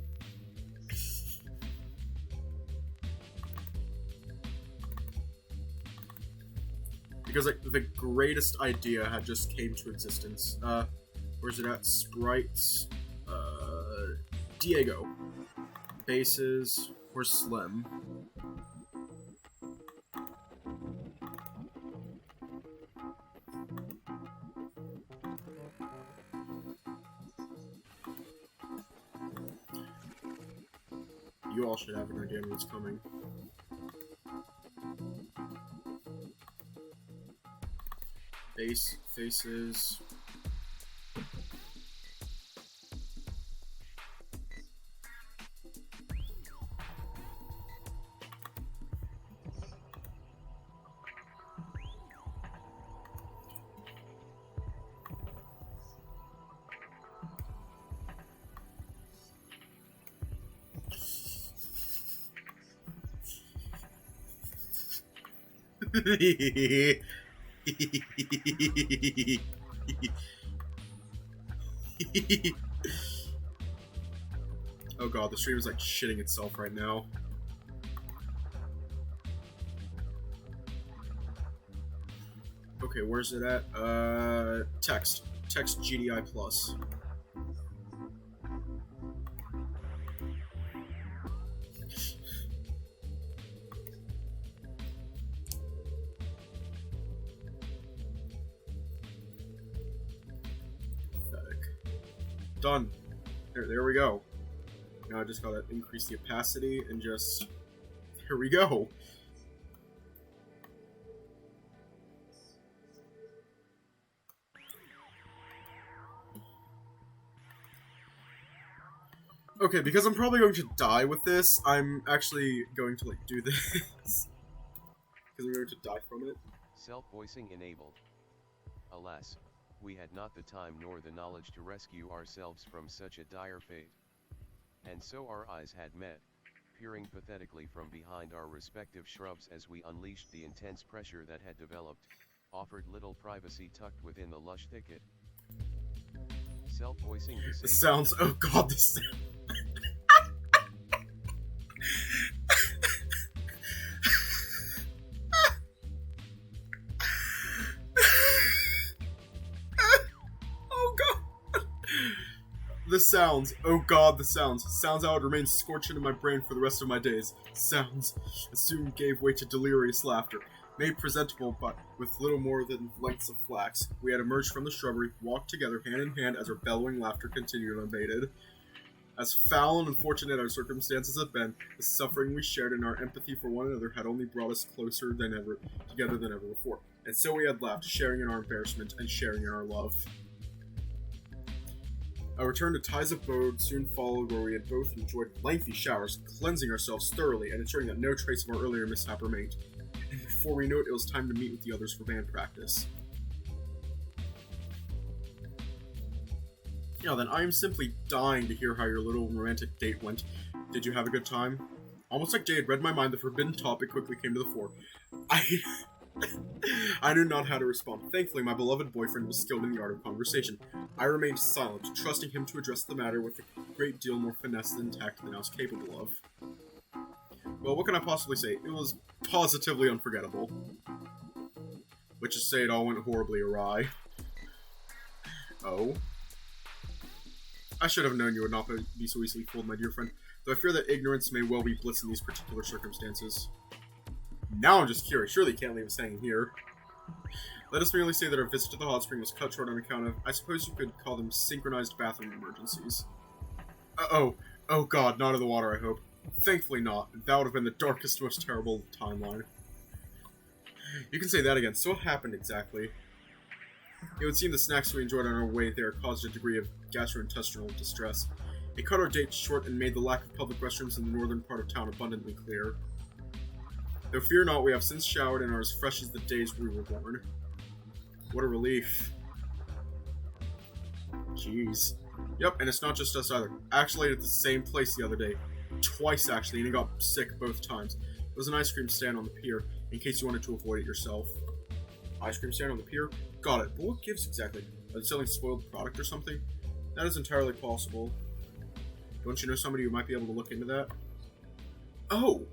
Because, the greatest idea had just came to existence. Where's it at? Sprites. Diego. Bases. Or Slim. You all should have an idea of what's coming. Faces. Oh god, the stream is shitting itself right now. Okay, where's it at? Text. Text GDI plus. Done. There we go. Now I just gotta increase the opacity and just... Here we go. Okay, because I'm probably going to die with this, I'm actually going to, do this. Because I'm going to die from it. Self-voicing enabled. Alas, we had not the time nor the knowledge to rescue ourselves from such a dire fate. And so our eyes had met, peering pathetically from behind our respective shrubs as we unleashed the intense pressure that had developed, offered little privacy tucked within the lush thicket. Self-voicing the sounds, oh god, this sound. The sounds, oh god, the sounds. Sounds I would remain scorching in my brain for the rest of my days. Sounds soon gave way to delirious laughter, made presentable but with little more than lengths of flax. We had emerged from the shrubbery, walked together hand in hand as our bellowing laughter continued unabated. As foul and unfortunate our circumstances had been, the suffering we shared and our empathy for one another had only brought us closer than ever, together than ever before. And so we had laughed, sharing in our embarrassment and sharing in our love. A return to Ty's abode soon followed, where we had both enjoyed lengthy showers, cleansing ourselves thoroughly and ensuring that no trace of our earlier mishap remained. And before we knew it, it was time to meet with the others for band practice. Now then, I am simply dying to hear how your little romantic date went. Did you have a good time? Almost like Jay had read my mind, the forbidden topic quickly came to the fore. I knew not how to respond. Thankfully, my beloved boyfriend was skilled in the art of conversation. I remained silent, trusting him to address the matter with a great deal more finesse and tact than I was capable of. Well, what can I possibly say? It was positively unforgettable. Let's just say it all went horribly awry. Oh? I should have known you would not be so easily fooled, my dear friend, though I fear that ignorance may well be bliss in these particular circumstances. Now I'm just curious, surely you can't leave us hanging here. Let us merely say that our visit to the hot spring was cut short on account of, I suppose you could call them synchronized bathroom emergencies. Oh god, not in the water, I hope. Thankfully not. That would have been the darkest, most terrible timeline. You can say that again. So what happened exactly? It would seem the snacks we enjoyed on our way there caused a degree of gastrointestinal distress. It cut our date short and made the lack of public restrooms in the northern part of town abundantly clear. Though fear not, we have since showered and are as fresh as the days we were born. What a relief. Jeez. Yep, and it's not just us either. I actually ate at the same place the other day. Twice, actually, and I got sick both times. It was an ice cream stand on the pier, in case you wanted to avoid it yourself. Ice cream stand on the pier? Got it. But what gives exactly? Are they selling spoiled product or something? That is entirely possible. Don't you know somebody who might be able to look into that? Oh!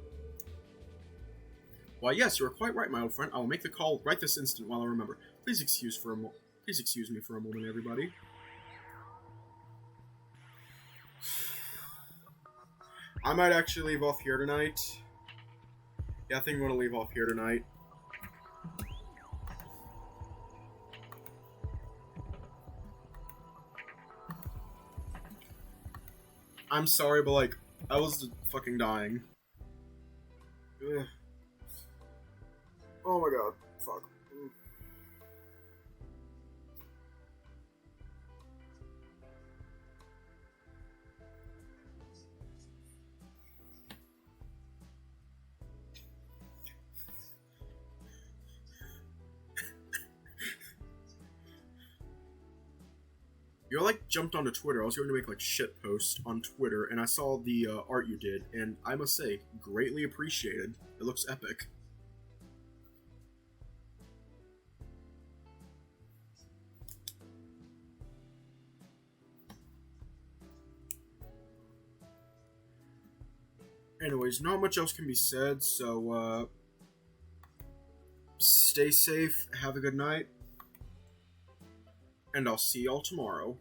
Why, yes, you are quite right, my old friend. I will make the call right this instant while I remember. Please excuse me for a moment, everybody. I might actually leave off here tonight. Yeah, I think I'm going to leave off here tonight. I'm sorry, but, like, I was fucking dying. Ugh. Oh my god. Fuck. You like jumped onto Twitter. I was going to make like shit post on Twitter, and I saw the art you did, and I must say, greatly appreciated. It looks epic. Anyways, not much else can be said, so stay safe, have a good night, and I'll see y'all tomorrow.